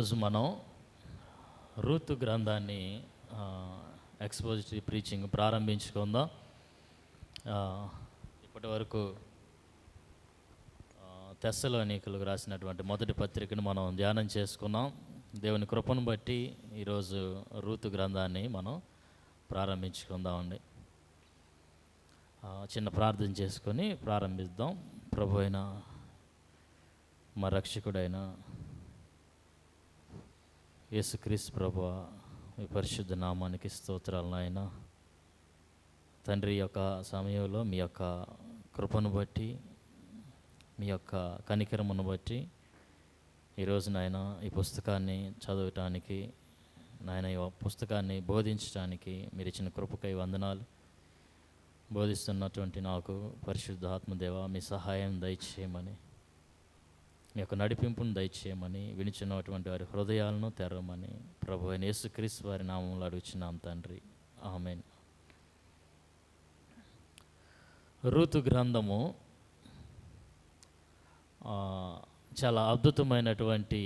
ఈరోజు మనం రూతు గ్రంథాన్ని ఎక్స్పోజిటరీ ప్రీచింగ్ ప్రారంభించుకుందాం. ఇప్పటి వరకు తెస్సలోనికలకు రాసినటువంటి మొదటి పత్రికను మనం ధ్యానం చేసుకున్నాం. దేవుని కృపను బట్టి ఈరోజు రూతు గ్రంథాన్ని మనం ప్రారంభించుకుందామండి. చిన్న ప్రార్థన చేసుకొని ప్రారంభిద్దాం. ప్రభు అయిన మా రక్షకుడైన యేసుక్రీస్తు ప్రభువా, మీ పరిశుద్ధ నామానికి స్తోత్రాలు నాయన. తండ్రి యొక్క సమయంలో మీ యొక్క కృపను బట్టి, మీ యొక్క కనికరమును బట్టి ఈరోజు నాయన ఈ పుస్తకాన్ని చదవటానికి, నాయన ఈ పుస్తకాన్ని బోధించడానికి మీరు ఇచ్చిన కృపకై వందనాలు. బోధిస్తున్నటువంటి నాకు పరిశుద్ధ ఆత్మదేవ మీ సహాయం దయచేయమని, మీ యొక్క నడిపింపును దయచేయమని, వినిచున్నటువంటి వారి హృదయాలను తెరవమని ప్రభు అయిన యేసుక్రీస్తు వారి నామంలో అడుగుచున్నాం తండ్రి, ఆమేన్. రూతు గ్రంథము చాలా అద్భుతమైనటువంటి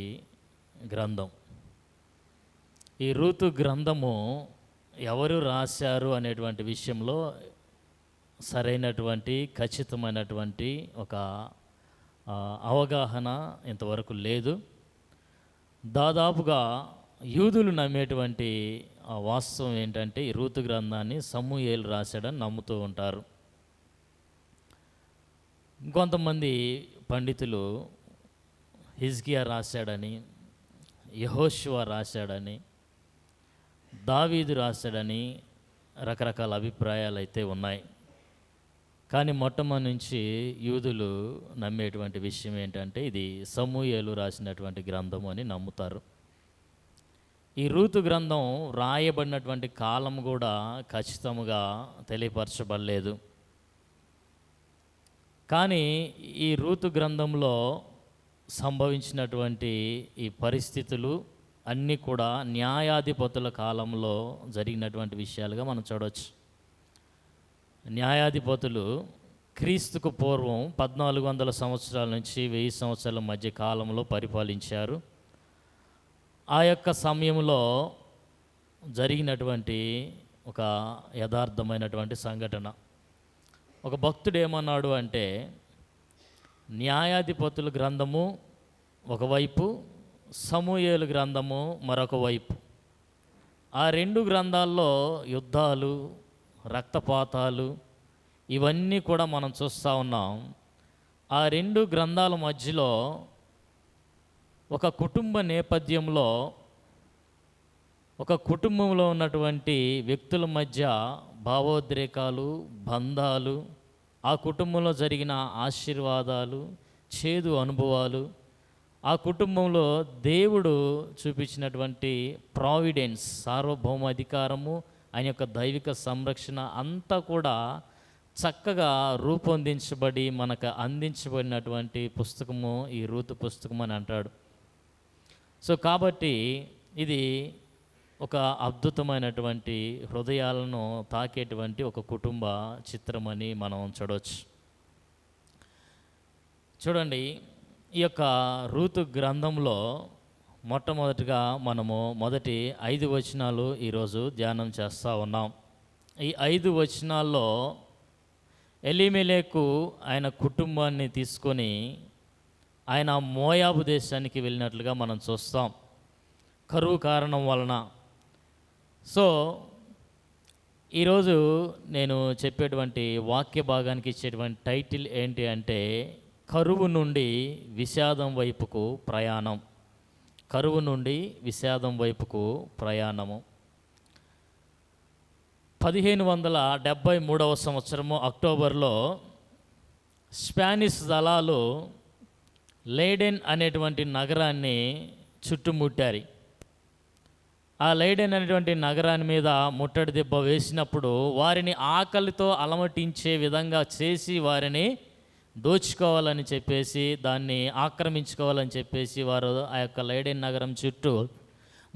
గ్రంథం. ఈ రూతు గ్రంథము ఎవరు రాశారు అనేటువంటి విషయంలో సరైనటువంటి ఖచ్చితమైనటువంటి ఒక అవగాహన ఇంతవరకు లేదు. దాదాపుగా యూదులు నమ్మేటువంటి వాస్తవం ఏంటంటే ఈ రూతు గ్రంథాన్ని సమూయేలు రాశాడని నమ్ముతూ ఉంటారు. కొంతమంది పండితులు హిజ్కియా రాశాడని, యెహోషువ రాశాడని, దావీదు రాశాడని రకరకాల అభిప్రాయాలు అయితే ఉన్నాయి. కానీ మొట్టమొదటి నుంచి యూదులు నమ్మేటువంటి విషయం ఏంటంటే ఇది సమూయేలు రాసినటువంటి గ్రంథము అని నమ్ముతారు. ఈ రూతు గ్రంథం రాయబడినటువంటి కాలం కూడా ఖచ్చితంగా తెలియపరచబడలేదు. కానీ ఈ రూతు గ్రంథంలో సంభవించినటువంటి ఈ పరిస్థితులు అన్నీ కూడా న్యాయాధిపతుల కాలంలో జరిగినటువంటి విషయాలుగా మనం చూడవచ్చు. న్యాయాధిపతులు క్రీస్తుకు పూర్వం 1400 సంవత్సరాల నుంచి 1000 సంవత్సరాల మధ్య కాలంలో పరిపాలించారు. ఆ యొక్క సమయంలో జరిగినటువంటి ఒక యథార్థమైనటువంటి సంఘటన. ఒక భక్తుడు ఏమన్నాడు అంటే, న్యాయాధిపతుల గ్రంథము ఒకవైపు, సమూయేలు గ్రంథము మరొక వైపు. ఆ రెండు గ్రంథాల్లో యుద్ధాలు, రక్తపాతాలు ఇవన్నీ కూడా మనం చూస్తూ ఉన్నాం. ఆ రెండు గ్రంథాల మధ్యలో ఒక కుటుంబ నేపథ్యంలో, ఒక కుటుంబంలో ఉన్నటువంటి వ్యక్తుల మధ్య భావోద్రేకాలు, బంధాలు, ఆ కుటుంబంలో జరిగిన ఆశీర్వాదాలు, చేదు అనుభవాలు, ఆ కుటుంబంలో దేవుడు చూపించినటువంటి ప్రావిడెన్స్, సార్వభౌమాధికారము, ఆయన యొక్క దైవిక సంరక్షణ అంతా కూడా చక్కగా రూపొందించబడి మనకు అందించబడినటువంటి పుస్తకము ఈ రూతు పుస్తకం అని అంటాడు. సో కాబట్టి ఇది ఒక అద్భుతమైనటువంటి హృదయాలను తాకేటువంటి ఒక కుటుంబ చిత్రమని మనం చూడవచ్చు. చూడండి, ఈ యొక్క రూతు గ్రంథంలో మొట్టమొదటిగా మనము మొదటి 5 వచనాలు ఈరోజు ధ్యానం చేస్తూ ఉన్నాం. ఈ 5 వచనాల్లో ఎలీమెలెకు ఆయన కుటుంబాన్ని తీసుకొని ఆయన మోయాబు దేశానికి వెళ్ళినట్లుగా మనం చూస్తాం, కరువు కారణం వలన. సో ఈరోజు నేను చెప్పేటువంటి వాక్య భాగానికి ఇచ్చేటువంటి టైటిల్ ఏంటి అంటే, కరువు నుండి విషాదం వైపుకు ప్రయాణం. కరువు నుండి విషాదం వైపుకు ప్రయాణము. 1573 సంవత్సరము అక్టోబర్లో స్పానిష్ దళాలు లెయిడెన్ అనేటువంటి నగరాన్ని చుట్టుముట్టారు. ఆ లెయిడెన్ అనేటువంటి నగరాన్ని మీద ముట్టడి దెబ్బ వేసినప్పుడు వారిని ఆకలితో అలమటించే విధంగా చేసి వారిని దోచుకోవాలని చెప్పేసి, దాన్ని ఆక్రమించుకోవాలని చెప్పేసి వారు ఆ యొక్క లెయిడెన్ నగరం చుట్టూ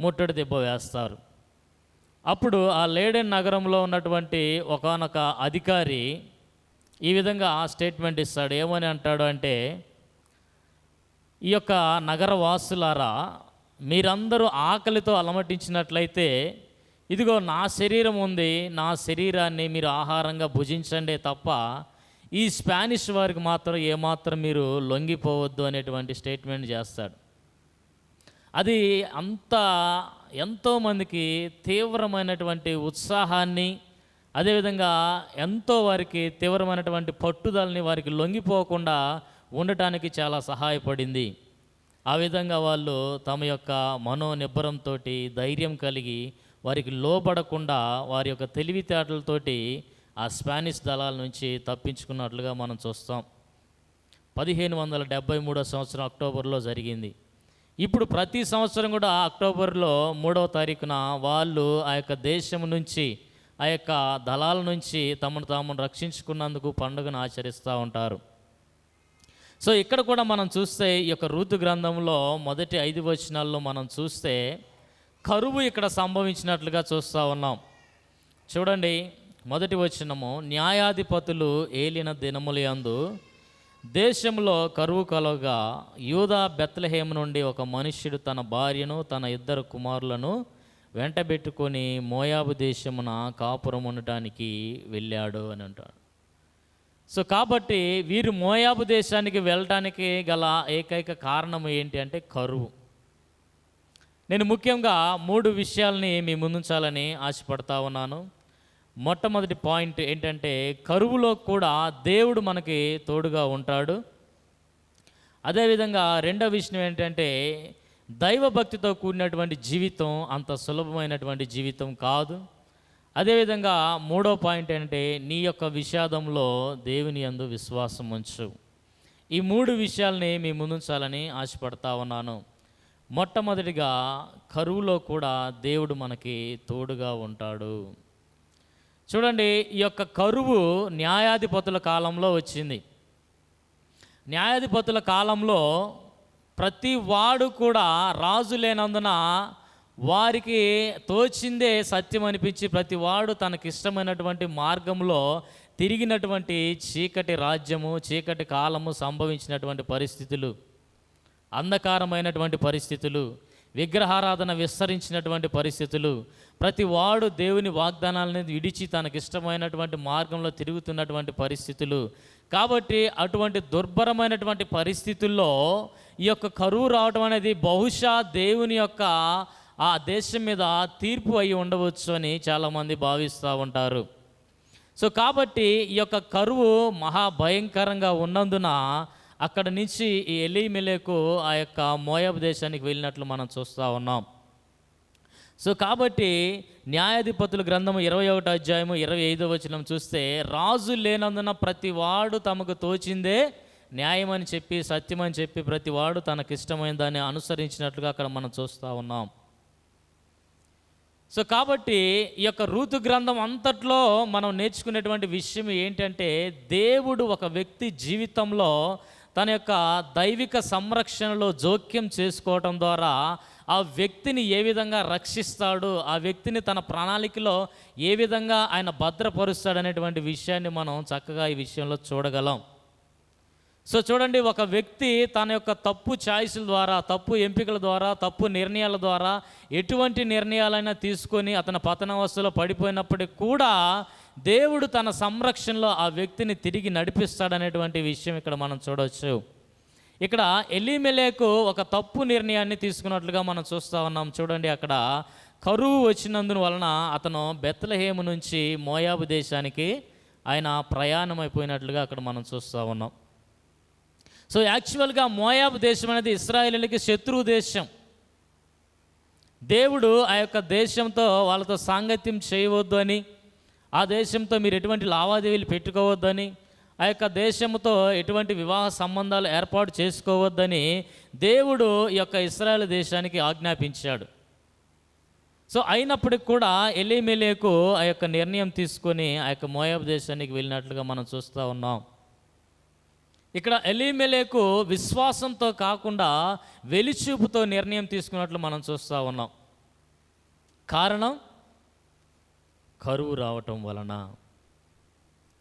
ముట్టడి దెబ్బ వేస్తారు. అప్పుడు ఆ లెయిడెన్ నగరంలో ఉన్నటువంటి ఒకానొక అధికారి ఈ విధంగా ఆ స్టేట్మెంట్ ఇస్తాడు. ఏమని అంటాడు అంటే, ఈ యొక్క నగరవాసులారా, మీరందరూ ఆకలితో అలమటించినట్లయితే ఇదిగో నా శరీరం ఉంది, నా శరీరాన్ని మీరు ఆహారంగా భుజించండి తప్ప ఈ స్పానిష్ వారికి మాత్రం ఏమాత్రం మీరు లొంగిపోవద్దు అనేటువంటి స్టేట్మెంట్ చేస్తాడు. అది అంత ఎంతోమందికి తీవ్రమైనటువంటి ఉత్సాహాన్ని, అదేవిధంగా ఎంతో వారికి తీవ్రమైనటువంటి పట్టుదలని, వారికి లొంగిపోకుండా ఉండటానికి చాలా సహాయపడింది. ఆ విధంగా వాళ్ళు తమ యొక్క మనోనిబ్బరంతో ధైర్యం కలిగి వారికి లోబడకుండా వారి యొక్క తెలివితేటలతోటి ఆ స్పానిష్ దళాల నుంచి తప్పించుకున్నట్లుగా మనం చూస్తాం. 1573 సంవత్సరం అక్టోబర్లో జరిగింది. ఇప్పుడు ప్రతి సంవత్సరం కూడా అక్టోబర్లో 3వ తారీఖున వాళ్ళు ఆ యొక్క దేశం నుంచి, ఆ యొక్క దళాల నుంచి తమను తాము రక్షించుకున్నందుకు పండుగను ఆచరిస్తూ ఉంటారు. సో ఇక్కడ కూడా మనం చూస్తే ఈ యొక్క రూతు గ్రంథంలో మొదటి 5 వచనాల్లో మనం చూస్తే కరువు ఇక్కడ సంభవించినట్లుగా చూస్తూ ఉన్నాం. చూడండి, మొదటి వచనము, న్యాయాధిపతులు ఏలిన దినములందు దేశంలో కరువు కలగా యూదా బెత్లెహేము నుండి ఒక మనుష్యుడు తన భార్యను తన 2 కుమారులను వెంటబెట్టుకొని మోయాబు దేశమున కాపురం ఉండటానికి వెళ్ళాడు అని అంటాడు. సో కాబట్టి వీరు మోయాబు దేశానికి వెళ్ళటానికి గల ఏకైక కారణం ఏంటి అంటే కరువు. నేను ముఖ్యంగా 3 విషయాలని మీ ముందుంచాలని ఆశపడతా ఉన్నాను. మొట్టమొదటి పాయింట్ ఏంటంటే కరువులో కూడా దేవుడు మనకి తోడుగా ఉంటాడు. అదేవిధంగా రెండవ విషయం ఏంటంటే దైవభక్తితో కూడినటువంటి జీవితం అంత సులభమైనటువంటి జీవితం కాదు. అదేవిధంగా 3వ పాయింట్ ఏంటంటే నీ యొక్క విషాదంలో దేవుని యందు విశ్వాసం ఉంచు. ఈ 3 విషయాలని మీ ముందుంచాలని ఆశపడతా ఉన్నాను. మొట్టమొదటిగా కరువులో కూడా దేవుడు మనకి తోడుగా ఉంటాడు. చూడండి, ఈ యొక్క కరువు న్యాయాధిపతుల కాలంలో వచ్చింది. న్యాయాధిపతుల కాలంలో ప్రతి వాడు కూడా రాజు లేనందున వారికి తోచిందే సత్యం అనిపించి ప్రతి వాడు తనకిష్టమైనటువంటి మార్గంలో తిరిగినటువంటి చీకటి రాజ్యము, చీకటి కాలము సంభవించినటువంటి పరిస్థితులు, అంధకారమైనటువంటి పరిస్థితులు, విగ్రహారాధన విస్తరించినటువంటి పరిస్థితులు, ప్రతి వాడు దేవుని వాగ్దానాలను విడిచి తనకిష్టమైనటువంటి మార్గంలో తిరుగుతున్నటువంటి పరిస్థితులు. కాబట్టి అటువంటి దుర్భరమైనటువంటి పరిస్థితుల్లో ఈ యొక్క కరువు రావడం అనేది బహుశా దేవుని యొక్క ఆ దేశం మీద తీర్పు అయి ఉండవచ్చు అని చాలామంది భావిస్తూ ఉంటారు. సో కాబట్టి ఈ యొక్క కరువు మహాభయంకరంగా ఉన్నందున అక్కడ నుంచి ఈ ఎలీమెలెకు ఆ యొక్క మోయాబు దేశానికి వెళ్ళినట్లు మనం చూస్తూ ఉన్నాం. సో కాబట్టి న్యాయాధిపతుల గ్రంథము 21వ అధ్యాయము 25వ వచనం చూస్తే రాజు లేనందున ప్రతి వాడు తమకు తోచిందే న్యాయం అని చెప్పి, సత్యం అని చెప్పి ప్రతి వాడు తనకిష్టమైన దాన్ని అనుసరించినట్లుగా అక్కడ మనం చూస్తూ ఉన్నాం. సో కాబట్టి ఈ యొక్క రూతు గ్రంథం అంతట్లో మనం నేర్చుకునేటువంటి విషయం ఏంటంటే దేవుడు ఒక వ్యక్తి జీవితంలో తన యొక్క దైవిక సంరక్షణలో జోక్యం చేసుకోవటం ద్వారా ఆ వ్యక్తిని ఏ విధంగా రక్షిస్తాడు, ఆ వ్యక్తిని తన ప్రణాళికలో ఏ విధంగా ఆయన భద్రపరుస్తాడు అనేటువంటి విషయాన్ని మనం చక్కగా ఈ విషయంలో చూడగలం. సో చూడండి, ఒక వ్యక్తి తన యొక్క తప్పు ఛాయిస్ల ద్వారా, తప్పు ఎంపికల ద్వారా, తప్పు నిర్ణయాల ద్వారా ఎటువంటి నిర్ణయాలైనా తీసుకొని అతని పతనావస్థలో పడిపోయినప్పటికీ కూడా దేవుడు తన సంరక్షణలో ఆ వ్యక్తిని తిరిగి నడిపిస్తాడనేటువంటి విషయం ఇక్కడ మనం చూడవచ్చు. ఇక్కడ ఎలీమెలెకు ఒక తప్పు నిర్ణయాన్ని తీసుకున్నట్లుగా మనం చూస్తూ ఉన్నాం. చూడండి, అక్కడ కరువు వచ్చినందున వలన అతను బెత్లెహేము నుంచి మోయాబు దేశానికి ఆయన ప్రయాణం అయిపోయినట్లుగా అక్కడ మనం చూస్తూ ఉన్నాం. సో యాక్చువల్గా మోయాబు దేశం అనేది ఇశ్రాయేలీయులకి శత్రువు దేశం. దేవుడు ఆ యొక్క దేశంతో వాళ్ళతో సాంగత్యం చేయవద్దు అని, ఆ దేశంతో మీరు ఎటువంటి లావాదేవీలు పెట్టుకోవద్దని, ఆ యొక్క దేశంతో ఎటువంటి వివాహ సంబంధాలు ఏర్పాటు చేసుకోవద్దని దేవుడు ఈ యొక్క ఇశ్రాయేలు దేశానికి ఆజ్ఞాపించాడు. సో అయినప్పటికి కూడా ఎలీమెలెకు ఆ యొక్క నిర్ణయం తీసుకొని ఆ యొక్క మోయాబు దేశానికి వెళ్ళినట్లుగా మనం చూస్తూ ఉన్నాం. ఇక్కడ ఎలీమెలెకు విశ్వాసంతో కాకుండా వెలిచూపుతో నిర్ణయం తీసుకున్నట్లు మనం చూస్తూ ఉన్నాం. కారణం కరువు రావటం వలన,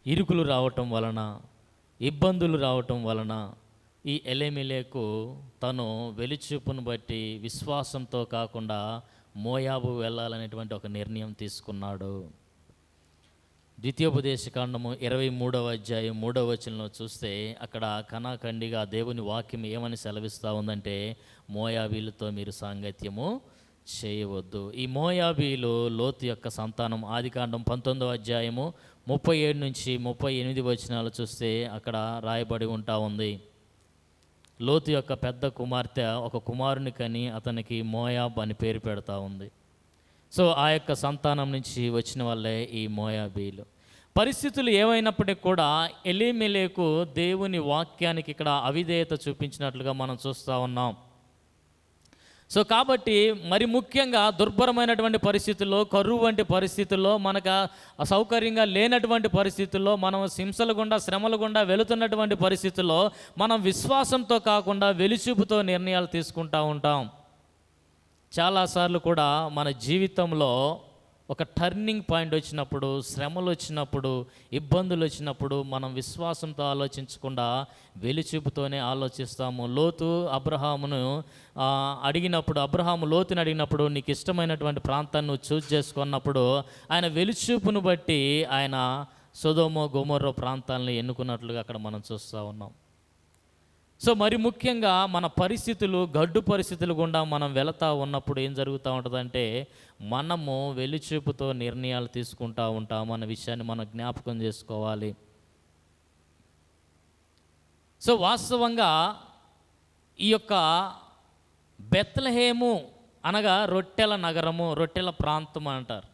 ఇరుకులు రావటం వలన, ఇబ్బందులు రావటం వలన, ఈ ఎలీమెలెకు తను వెలిచూపును బట్టి విశ్వాసంతో కాకుండా మోయాబు వెళ్ళాలనేటువంటి ఒక నిర్ణయం తీసుకున్నాడు. ద్వితీయోపదేశకాండము 23వ అధ్యాయం 3వ వచనంలో చూస్తే అక్కడ కణాఖండిగా దేవుని వాక్యం ఏమని సెలవిస్తూ ఉందంటే, మోయాబీలతో మీరు సాంగత్యము చేయవద్దు. ఈ మోయాబీలు లోతు యొక్క సంతానం. ఆదికాండం 19వ అధ్యాయము 37 నుంచి 38 వచనాలు చూస్తే అక్కడ రాయబడి ఉంటా ఉంది. లోతు యొక్క పెద్ద కుమార్తె ఒక కుమారుని కని అతనికి మోయాబ్ అని పేరు పెడతా ఉంది. సో ఆ యొక్క సంతానం నుంచి వచ్చిన వాళ్ళే ఈ మోయాబీలు. పరిస్థితులు ఏమైనప్పటికీ కూడా ఎలీమెలెకు దేవుని వాక్యానికి ఇక్కడ అవిధేయత చూపించినట్లుగా మనం చూస్తూ ఉన్నాం. సో కాబట్టి మరి ముఖ్యంగా దుర్భరమైనటువంటి పరిస్థితుల్లో, కరువు వంటి పరిస్థితుల్లో, మనకు అసౌకర్యంగా లేనటువంటి పరిస్థితుల్లో, మనం హింసల గుండా శ్రమల గుండా వెళుతున్నటువంటి పరిస్థితుల్లో మనం విశ్వాసంతో కాకుండా వెలిచూపుతో నిర్ణయాలు తీసుకుంటూ ఉంటాం. చాలాసార్లు కూడా మన జీవితంలో ఒక టర్నింగ్ పాయింట్ వచ్చినప్పుడు, శ్రమలు వచ్చినప్పుడు, ఇబ్బందులు వచ్చినప్పుడు మనం విశ్వాసంతో ఆలోచించకుండా వెలిచూపుతోనే ఆలోచిస్తాము. లోతు అబ్రహామును అబ్రహాము లోతుని అడిగినప్పుడు నీకు ఇష్టమైనటువంటి ప్రాంతాన్ని నువ్వు చూజ్ చేసుకున్నప్పుడు ఆయన వెలిచూపును బట్టి ఆయన సొదొమ గొమొర్రా ప్రాంతాలను ఎన్నుకున్నట్లుగా అక్కడ మనం చూస్తూ ఉన్నాం. సో మరి ముఖ్యంగా మన పరిస్థితులు, గడ్డు పరిస్థితులు గుండా మనం వెళతా ఉన్నప్పుడు ఏం జరుగుతూ ఉంటుందంటే మనము వెలిచూపుతో నిర్ణయాలు తీసుకుంటూ ఉంటాం అన్న విషయాన్ని మనం జ్ఞాపకం చేసుకోవాలి. సో వాస్తవంగా ఈ యొక్క బెత్లెహేము అనగా రొట్టెల నగరము, రొట్టెల ప్రాంతం అంటారు.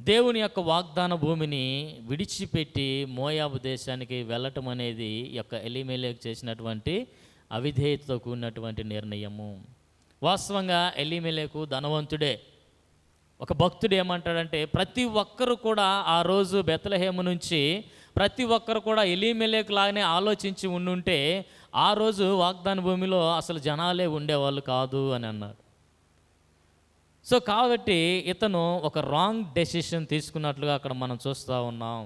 దేవుని యొక్క వాగ్దాన భూమిని విడిచిపెట్టి మోయాబు దేశానికి వెళ్ళటం అనేది ఈ యొక్క ఎలీమెలెకు చేసినటువంటి అవిధేయతతో కూడినటువంటి నిర్ణయము. వాస్తవంగా ఎలీమెలెకు ధనవంతుడే. ఒక భక్తుడు ఏమంటాడంటే ప్రతి ఒక్కరు కూడా ఆ రోజు బెత్లెహేము నుంచి ప్రతి ఒక్కరు కూడా ఎలీమెలెకు లాగానే ఆలోచించి ఉండుంటే ఆ రోజు వాగ్దాన భూమిలో అసలు జనాలే ఉండేవాళ్ళు కాదు అని అన్నాడు. సో కాబట్టి ఇతను ఒక రాంగ్ డెసిషన్ తీసుకున్నట్లుగా అక్కడ మనం చూస్తూ ఉన్నాం.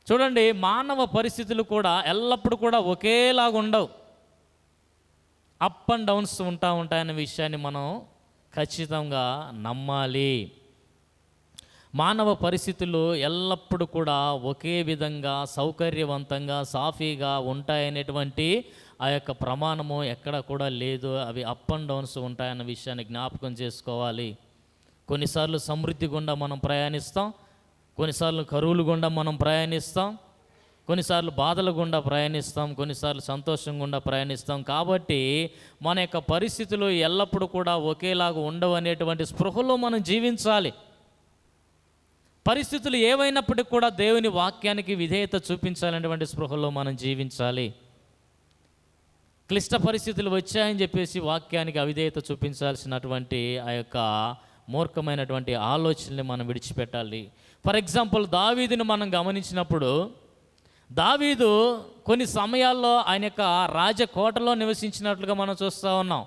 చూడండి, మానవ పరిస్థితులు కూడా ఎల్లప్పుడూ కూడా ఒకేలాగా ఉండవు. అప్ అండ్ డౌన్స్ ఉంటాయనే విషయాన్ని మనం ఖచ్చితంగా నమ్మాలి. మానవ పరిస్థితులు ఎల్లప్పుడూ కూడా ఒకే విధంగా సౌకర్యవంతంగా సాఫీగా ఉంటాయనేటువంటి ఆ యొక్క ప్రమాణము ఎక్కడ కూడా లేదు. అవి అప్ అండ్ డౌన్స్ ఉంటాయన్న విషయాన్ని జ్ఞాపకం చేసుకోవాలి. కొన్నిసార్లు సమృద్ధి గుండా మనం ప్రయాణిస్తాం, కొన్నిసార్లు కరువులు గుండా మనం ప్రయాణిస్తాం, కొన్నిసార్లు బాధల గుండా ప్రయాణిస్తాం, కొన్నిసార్లు సంతోషం గుండా ప్రయాణిస్తాం. కాబట్టి మన యొక్క పరిస్థితులు ఎల్లప్పుడూ కూడా ఒకేలాగా ఉండవు అనేటువంటి స్పృహలో మనం జీవించాలి. పరిస్థితులు ఏవైనప్పటికీ కూడా దేవుని వాక్యానికి విధేయత చూపించాలనేటువంటి స్పృహలో మనం జీవించాలి. క్లిష్ట పరిస్థితులు వచ్చాయని చెప్పేసి వాక్యానికి అవిధేయత చూపించాల్సినటువంటి ఆ యొక్క మూర్ఖమైనటువంటి ఆలోచనని మనం విడిచిపెట్టాలి. ఫర్ ఎగ్జాంపుల్ దావీదుని మనం గమనించినప్పుడు దావీదు కొన్ని సమయాల్లో ఆయన యొక్క రాజకోటలో నివసించినట్లుగా మనం చూస్తూ ఉన్నాం.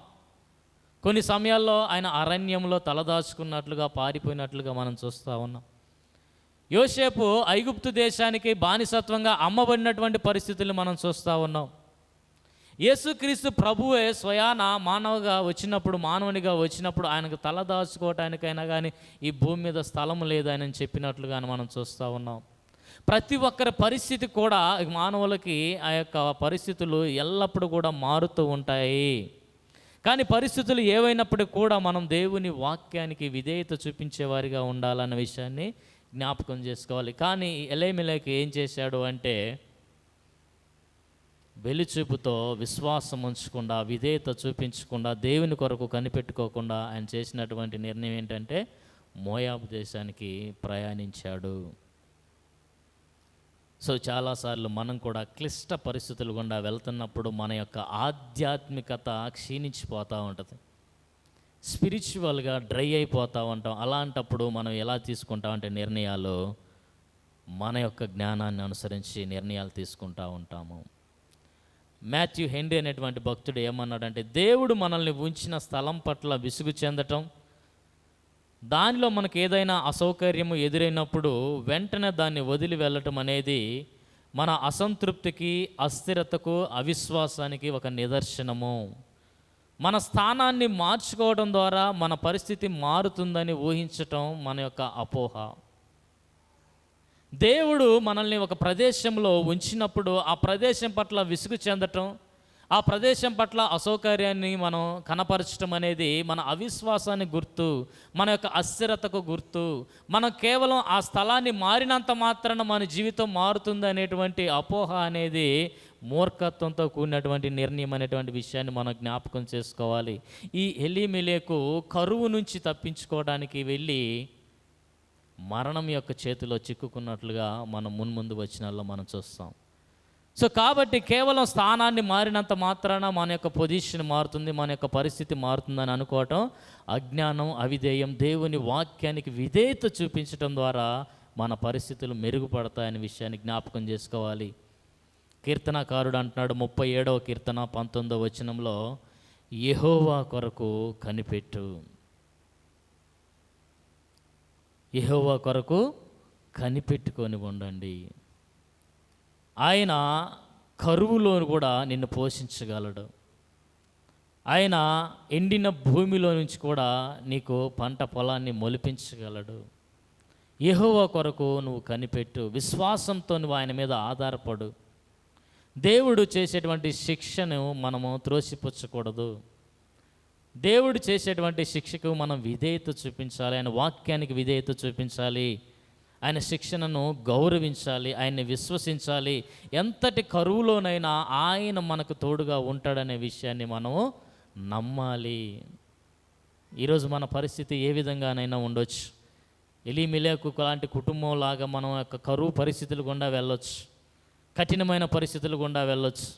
కొన్ని సమయాల్లో ఆయన అరణ్యంలో తలదాచుకున్నట్లుగా, పారిపోయినట్లుగా మనం చూస్తూ ఉన్నాం. యోసేపు ఐగుప్తు దేశానికి బానిసత్వంగా అమ్మబడినటువంటి పరిస్థితులు మనం చూస్తూ ఉన్నాం. యేసుక్రీస్తు ప్రభువే స్వయాన మానవునిగా వచ్చినప్పుడు ఆయనకు తలదాచుకోవటానికైనా కానీ ఈ భూమి మీద స్థలం లేదని చెప్పినట్లుగా మనం చూస్తూ ఉన్నాం. ప్రతి ఒక్కరి పరిస్థితి కూడా మానవులకి ఆ యొక్క పరిస్థితులు ఎల్లప్పుడూ కూడా మారుతూ ఉంటాయి. కానీ పరిస్థితులు ఏవైనప్పటికీ కూడా మనం దేవుని వాక్యానికి విధేయత చూపించేవారిగా ఉండాలన్న విషయాన్ని జ్ఞాపకం చేసుకోవాలి. కానీ ఎలీమెలెకు ఏం చేశాడు అంటే వెలిచూపుతో విశ్వాసం ఉంచకుండా, విధేయత చూపించకుండా, దేవుని కొరకు కనిపెట్టుకోకుండా ఆయన చేసినటువంటి నిర్ణయం ఏంటంటే మోయాబు దేశానికి ప్రయాణించాడు. సో చాలాసార్లు మనం కూడా క్లిష్ట పరిస్థితులు గుండా వెళ్తున్నప్పుడు మన యొక్క ఆధ్యాత్మికత క్షీణించిపోతూ ఉంటుంది, స్పిరిచువల్గా డ్రై అయిపోతూ ఉంటాం. అలాంటప్పుడు మనం ఎలా తీసుకుంటామంటే నిర్ణయాలు మన యొక్క జ్ఞానాన్ని అనుసరించి నిర్ణయాలు తీసుకుంటూ ఉంటాము. మాథ్యూ హెన్రీ అనేటువంటి భక్తుడు ఏమన్నాడంటే దేవుడు మనల్ని ఉంచిన స్థలం పట్ల విసుగు చెందటం, దానిలో మనకు ఏదైనా అసౌకర్యము ఎదురైనప్పుడు వెంటనే దాన్ని వదిలి వెళ్ళటం అనేది మన అసంతృప్తికి, అస్థిరతకు, అవిశ్వాసానికి ఒక నిదర్శనము. మన స్థానాన్ని మార్చుకోవడం ద్వారా మన పరిస్థితి మారుతుందని ఊహించటం మన యొక్క అపోహ. దేవుడు మనల్ని ఒక ప్రదేశంలో ఉంచినప్పుడు ఆ ప్రదేశం పట్ల విసుగు చెందటం, ఆ ప్రదేశం పట్ల అసౌకర్యాన్ని మనం కనపరచడం అనేది మన అవిశ్వాసానికి గుర్తు, మన యొక్క అస్థిరతకు గుర్తు. మనం కేవలం ఆ స్థలాన్ని మారినంత మాత్రాన మన జీవితం మారుతుంది అనేటువంటి అపోహ అనేది మూర్ఖత్వంతో కూడినటువంటి నిర్ణయం అనేటువంటి విషయాన్ని మనం జ్ఞాపకం చేసుకోవాలి. ఈ ఎలీమెలెకు కరువు నుంచి తప్పించుకోవడానికి వెళ్ళి మరణం యొక్క చేతిలో చిక్కుకున్నట్లుగా మనం మున్ముందు వచనాల్లో మనం చూస్తాం. సో కాబట్టి కేవలం స్థానాన్ని మారినంత మాత్రాన మన యొక్క పొజిషన్ మారుతుంది, మన యొక్క పరిస్థితి మారుతుందని అనుకోవటం అజ్ఞానం, అవిధేయం. దేవుని వాక్యానికి విధేయత చూపించడం ద్వారా మన పరిస్థితులు మెరుగుపడతాయనే విషయాన్ని జ్ఞాపకం చేసుకోవాలి. కీర్తనకారుడు అంటున్నాడు 37వ కీర్తన 19వ వచనంలో, యెహోవా కొరకు కనిపెట్టు. యెహోవా కొరకు కనిపెట్టుకొని ఉండండి. ఆయన కరువులో కూడా నిన్ను పోషించగలడు. ఆయన ఎండిన భూమిలో నుంచి కూడా నీకు పంట పొలాన్ని మొలిపించగలడు. యెహోవా కొరకు నువ్వు కనిపెట్టు, విశ్వాసంతో నువ్వు ఆయన మీద ఆధారపడు. దేవుడు చేసేటువంటి శిక్షను మనము త్రోసిపుచ్చకూడదు. దేవుడు చేసేటువంటి శిక్షకు మనం విధేయత చూపించాలి, ఆయన వాక్యానికి విధేయత చూపించాలి, ఆయన శిక్షణను గౌరవించాలి, ఆయన్ని విశ్వసించాలి. ఎంతటి కరువులోనైనా ఆయన మనకు తోడుగా ఉంటాడనే విషయాన్ని మనము నమ్మాలి. ఈరోజు మన పరిస్థితి ఏ విధంగానైనా ఉండొచ్చు. ఎలీమెలెకు లాంటి కుటుంబం లాగా మనం యొక్క కరువు పరిస్థితులు గుండా వెళ్ళొచ్చు, కఠినమైన పరిస్థితులు గుండా వెళ్ళొచ్చు.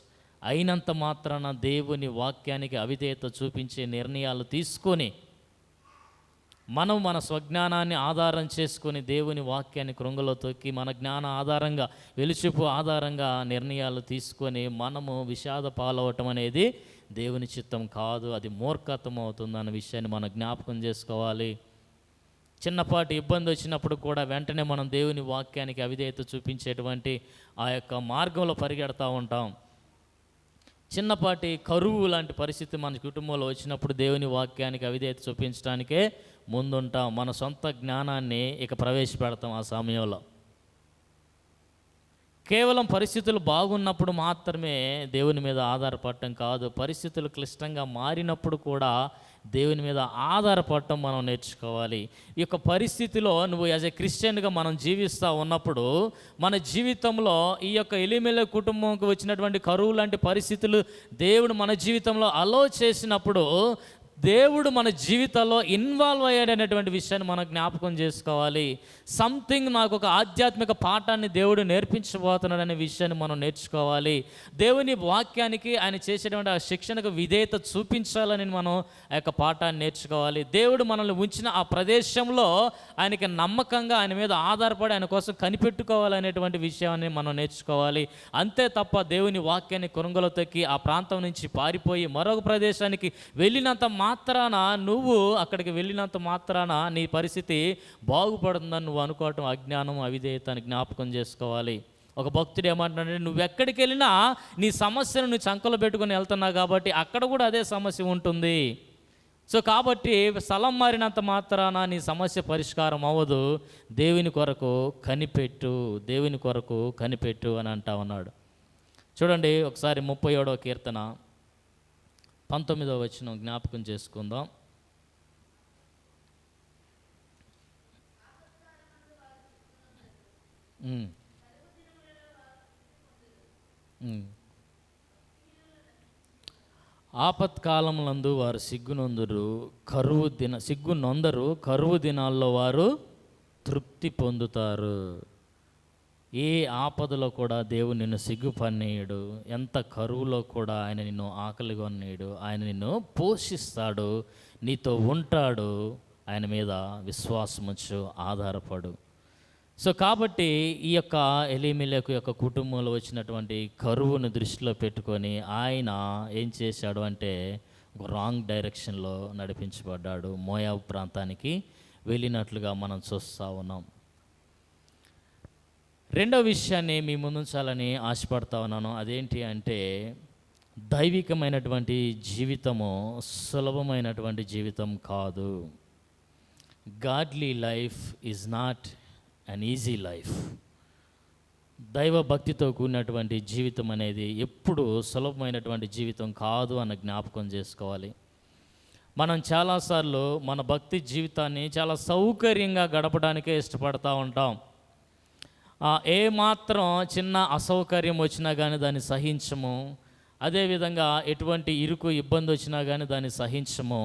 అయినంత మాత్రాన దేవుని వాక్యానికి అవిధేయత చూపించే నిర్ణయాలు తీసుకొని మనం మన స్వజ్ఞానాన్ని ఆధారం చేసుకొని దేవుని వాక్యాన్ని కృంగలో తొక్కి మన జ్ఞాన ఆధారంగా, వెలుచుపు ఆధారంగా నిర్ణయాలు తీసుకొని మనము విషాద పాలవటం అనేది దేవుని చిత్తం కాదు, అది మూర్ఖత్వం అవుతుందన్న విషయాన్ని మనం జ్ఞాపకం చేసుకోవాలి. చిన్నపాటి ఇబ్బంది వచ్చినప్పుడు కూడా వెంటనే మనం దేవుని వాక్యానికి అవిధేయత చూపించేటువంటి ఆ యొక్క మార్గంలో పరిగెడతా ఉంటాం. చిన్నపాటి కరువు లాంటి పరిస్థితి మన కుటుంబంలో వచ్చినప్పుడు దేవుని వాక్యానికి అవిధేయత చూపించడానికే ముందుంటాం. మన సొంత జ్ఞానాన్ని ఇక ప్రవేశపెడతాం. ఆ సమయంలో కేవలం పరిస్థితులు బాగున్నప్పుడు మాత్రమే దేవుని మీద ఆధారపడటం కాదు, పరిస్థితులు క్లిష్టంగా మారినప్పుడు కూడా దేవుని మీద ఆధారపడటం మనం నేర్చుకోవాలి. ఈ యొక్క పరిస్థితిలో నువ్వు యాజ్ ఎ క్రిస్టియన్గా మనం జీవిస్తూ ఉన్నప్పుడు మన జీవితంలో ఈ యొక్క ఎలీమెలెకు కుటుంబంకి వచ్చినటువంటి కరువు లాంటి పరిస్థితులు దేవుడు మన జీవితంలో అలో చేసినప్పుడు దేవుడు మన జీవితాల్లో ఇన్వాల్వ్ అయ్యాడనేటువంటి విషయాన్ని మనం జ్ఞాపకం చేసుకోవాలి. సంథింగ్ నాకు ఒక ఆధ్యాత్మిక పాఠాన్ని దేవుడు నేర్పించబోతున్నాడనే విషయాన్ని మనం నేర్చుకోవాలి. దేవుని వాక్యానికి ఆయన చేసేటువంటి ఆ శిక్షణకు విధేయత చూపించాలని మనం ఆ యొక్క పాఠాన్ని నేర్చుకోవాలి. దేవుడు మనల్ని ఉంచిన ఆ ప్రదేశంలో ఆయనకి నమ్మకంగా ఆయన మీద ఆధారపడి ఆయన కోసం కనిపెట్టుకోవాలనేటువంటి విషయాన్ని మనం నేర్చుకోవాలి. అంతే తప్ప దేవుని వాక్యాన్ని కొనుగోలు తొక్కి ఆ ప్రాంతం నుంచి పారిపోయి మరొక ప్రదేశానికి వెళ్ళినంత మాత్రాన, నువ్వు అక్కడికి వెళ్ళినంత మాత్రాన నీ పరిస్థితి బాగుపడుతుందని నువ్వు అనుకోవటం అజ్ఞానం, అవిధేయత అని జ్ఞాపకం చేసుకోవాలి. ఒక భక్తుడు ఏమంటున్నాడంటే, నువ్వు ఎక్కడికి వెళ్ళినా నీ సమస్యను నువ్వు చంకలో పెట్టుకుని వెళ్తున్నావు కాబట్టి అక్కడ కూడా అదే సమస్య ఉంటుంది. సో కాబట్టి స్థలం మారినంత మాత్రాన నీ సమస్య పరిష్కారం అవ్వదు. దేవుని కొరకు కనిపెట్టు, దేవుని కొరకు కనిపెట్టు అని అంటా ఉన్నాడు. చూడండి ఒకసారి 37వ కీర్తన 19వ వచనం జ్ఞాపకం చేసుకుందాం. ఆపత్కాలములందు వారు సిగ్గునొందరు, కరువు దినాల్లో వారు తృప్తి పొందుతారు. ఏ ఆపదలో కూడా దేవుడు నిన్ను సిగ్గుపన్నీయుడు, ఎంత కరువులో కూడా ఆయన నిన్ను ఆకలిగొన్నీయుడు. ఆయన నిన్ను పోషిస్తాడు, నీతో ఉంటాడు. ఆయన మీద విశ్వాసముంచు, ఆధారపడు. సో కాబట్టి ఈ యొక్క ఎలీమెలెకు యొక్క కుటుంబంలో వచ్చినటువంటి కరువును దృష్టిలో పెట్టుకొని ఆయన ఏం చేశాడు అంటే ఒక రాంగ్ డైరెక్షన్లో నడిపించబడ్డాడు. మోయాబు ప్రాంతానికి వెళ్ళినట్లుగా మనం చూస్తూ ఉన్నాం. రెండో విషయాన్ని మీ ముందుంచాలని ఆశపడతా ఉన్నాను. అదేంటి అంటే, దైవికమైనటువంటి జీవితము సులభమైనటువంటి జీవితం కాదు. Godly life is not an easy life. దైవ భక్తితో కూడినటువంటి జీవితం అనేది ఎప్పుడు సులభమైనటువంటి జీవితం కాదు అన్న జ్ఞాపకం చేసుకోవాలి. మనం చాలాసార్లు మన భక్తి జీవితాన్ని చాలా సౌకర్యంగా గడపడానికే ఇష్టపడతా ఉంటాం. ఏమాత్రం చిన్న అసౌకర్యం వచ్చినా కానీ దాన్ని సహించము. అదేవిధంగా ఎటువంటి ఇరుకు ఇబ్బంది వచ్చినా కానీ దాన్ని సహించము.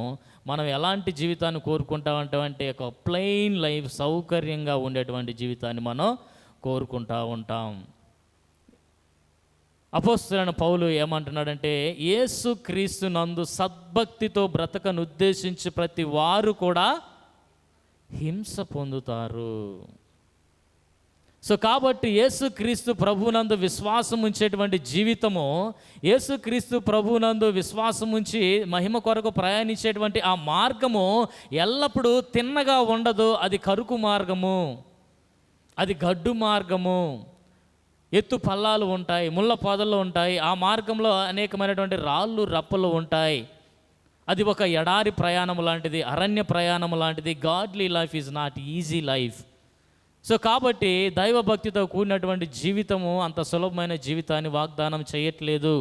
మనం ఎలాంటి జీవితాన్ని కోరుకుంటామంటే ఒక ప్లెయిన్ లైఫ్, సౌకర్యంగా ఉండేటువంటి జీవితాన్ని మనం కోరుకుంటూ ఉంటాం. అపోస్తలుడైన పౌలు ఏమంటున్నాడంటే, యేసు క్రీస్తు నందు సద్భక్తితో బ్రతకను ఉద్దేశించి ప్రతి వారు కూడా హింస పొందుతారు. సో కాబట్టి యేసుక్రీస్తు ప్రభువునందు విశ్వాసం ఉంచేటువంటి జీవితము, యేసుక్రీస్తు ప్రభువునందు విశ్వాసం ఉంచి మహిమ కొరకు ప్రయాణించేటువంటి ఆ మార్గము ఎల్లప్పుడూ తిన్నగా ఉండదు. అది కరుకు మార్గము, అది గడ్డు మార్గము, ఎత్తు పల్లాలు ఉంటాయి, ముళ్ళ పొదలు ఉంటాయి. ఆ మార్గంలో అనేకమైనటువంటి రాళ్ళు రప్పలు ఉంటాయి. అది ఒక ఎడారి ప్రయాణం లాంటిది, అరణ్య ప్రయాణం లాంటిది. Godly life is not easy life. So కాబట్టి దైవభక్తితో కూడినటువంటి జీవితము అంత సులభమైన జీవితాన్ని వాగ్దానం చేయట్లేదు.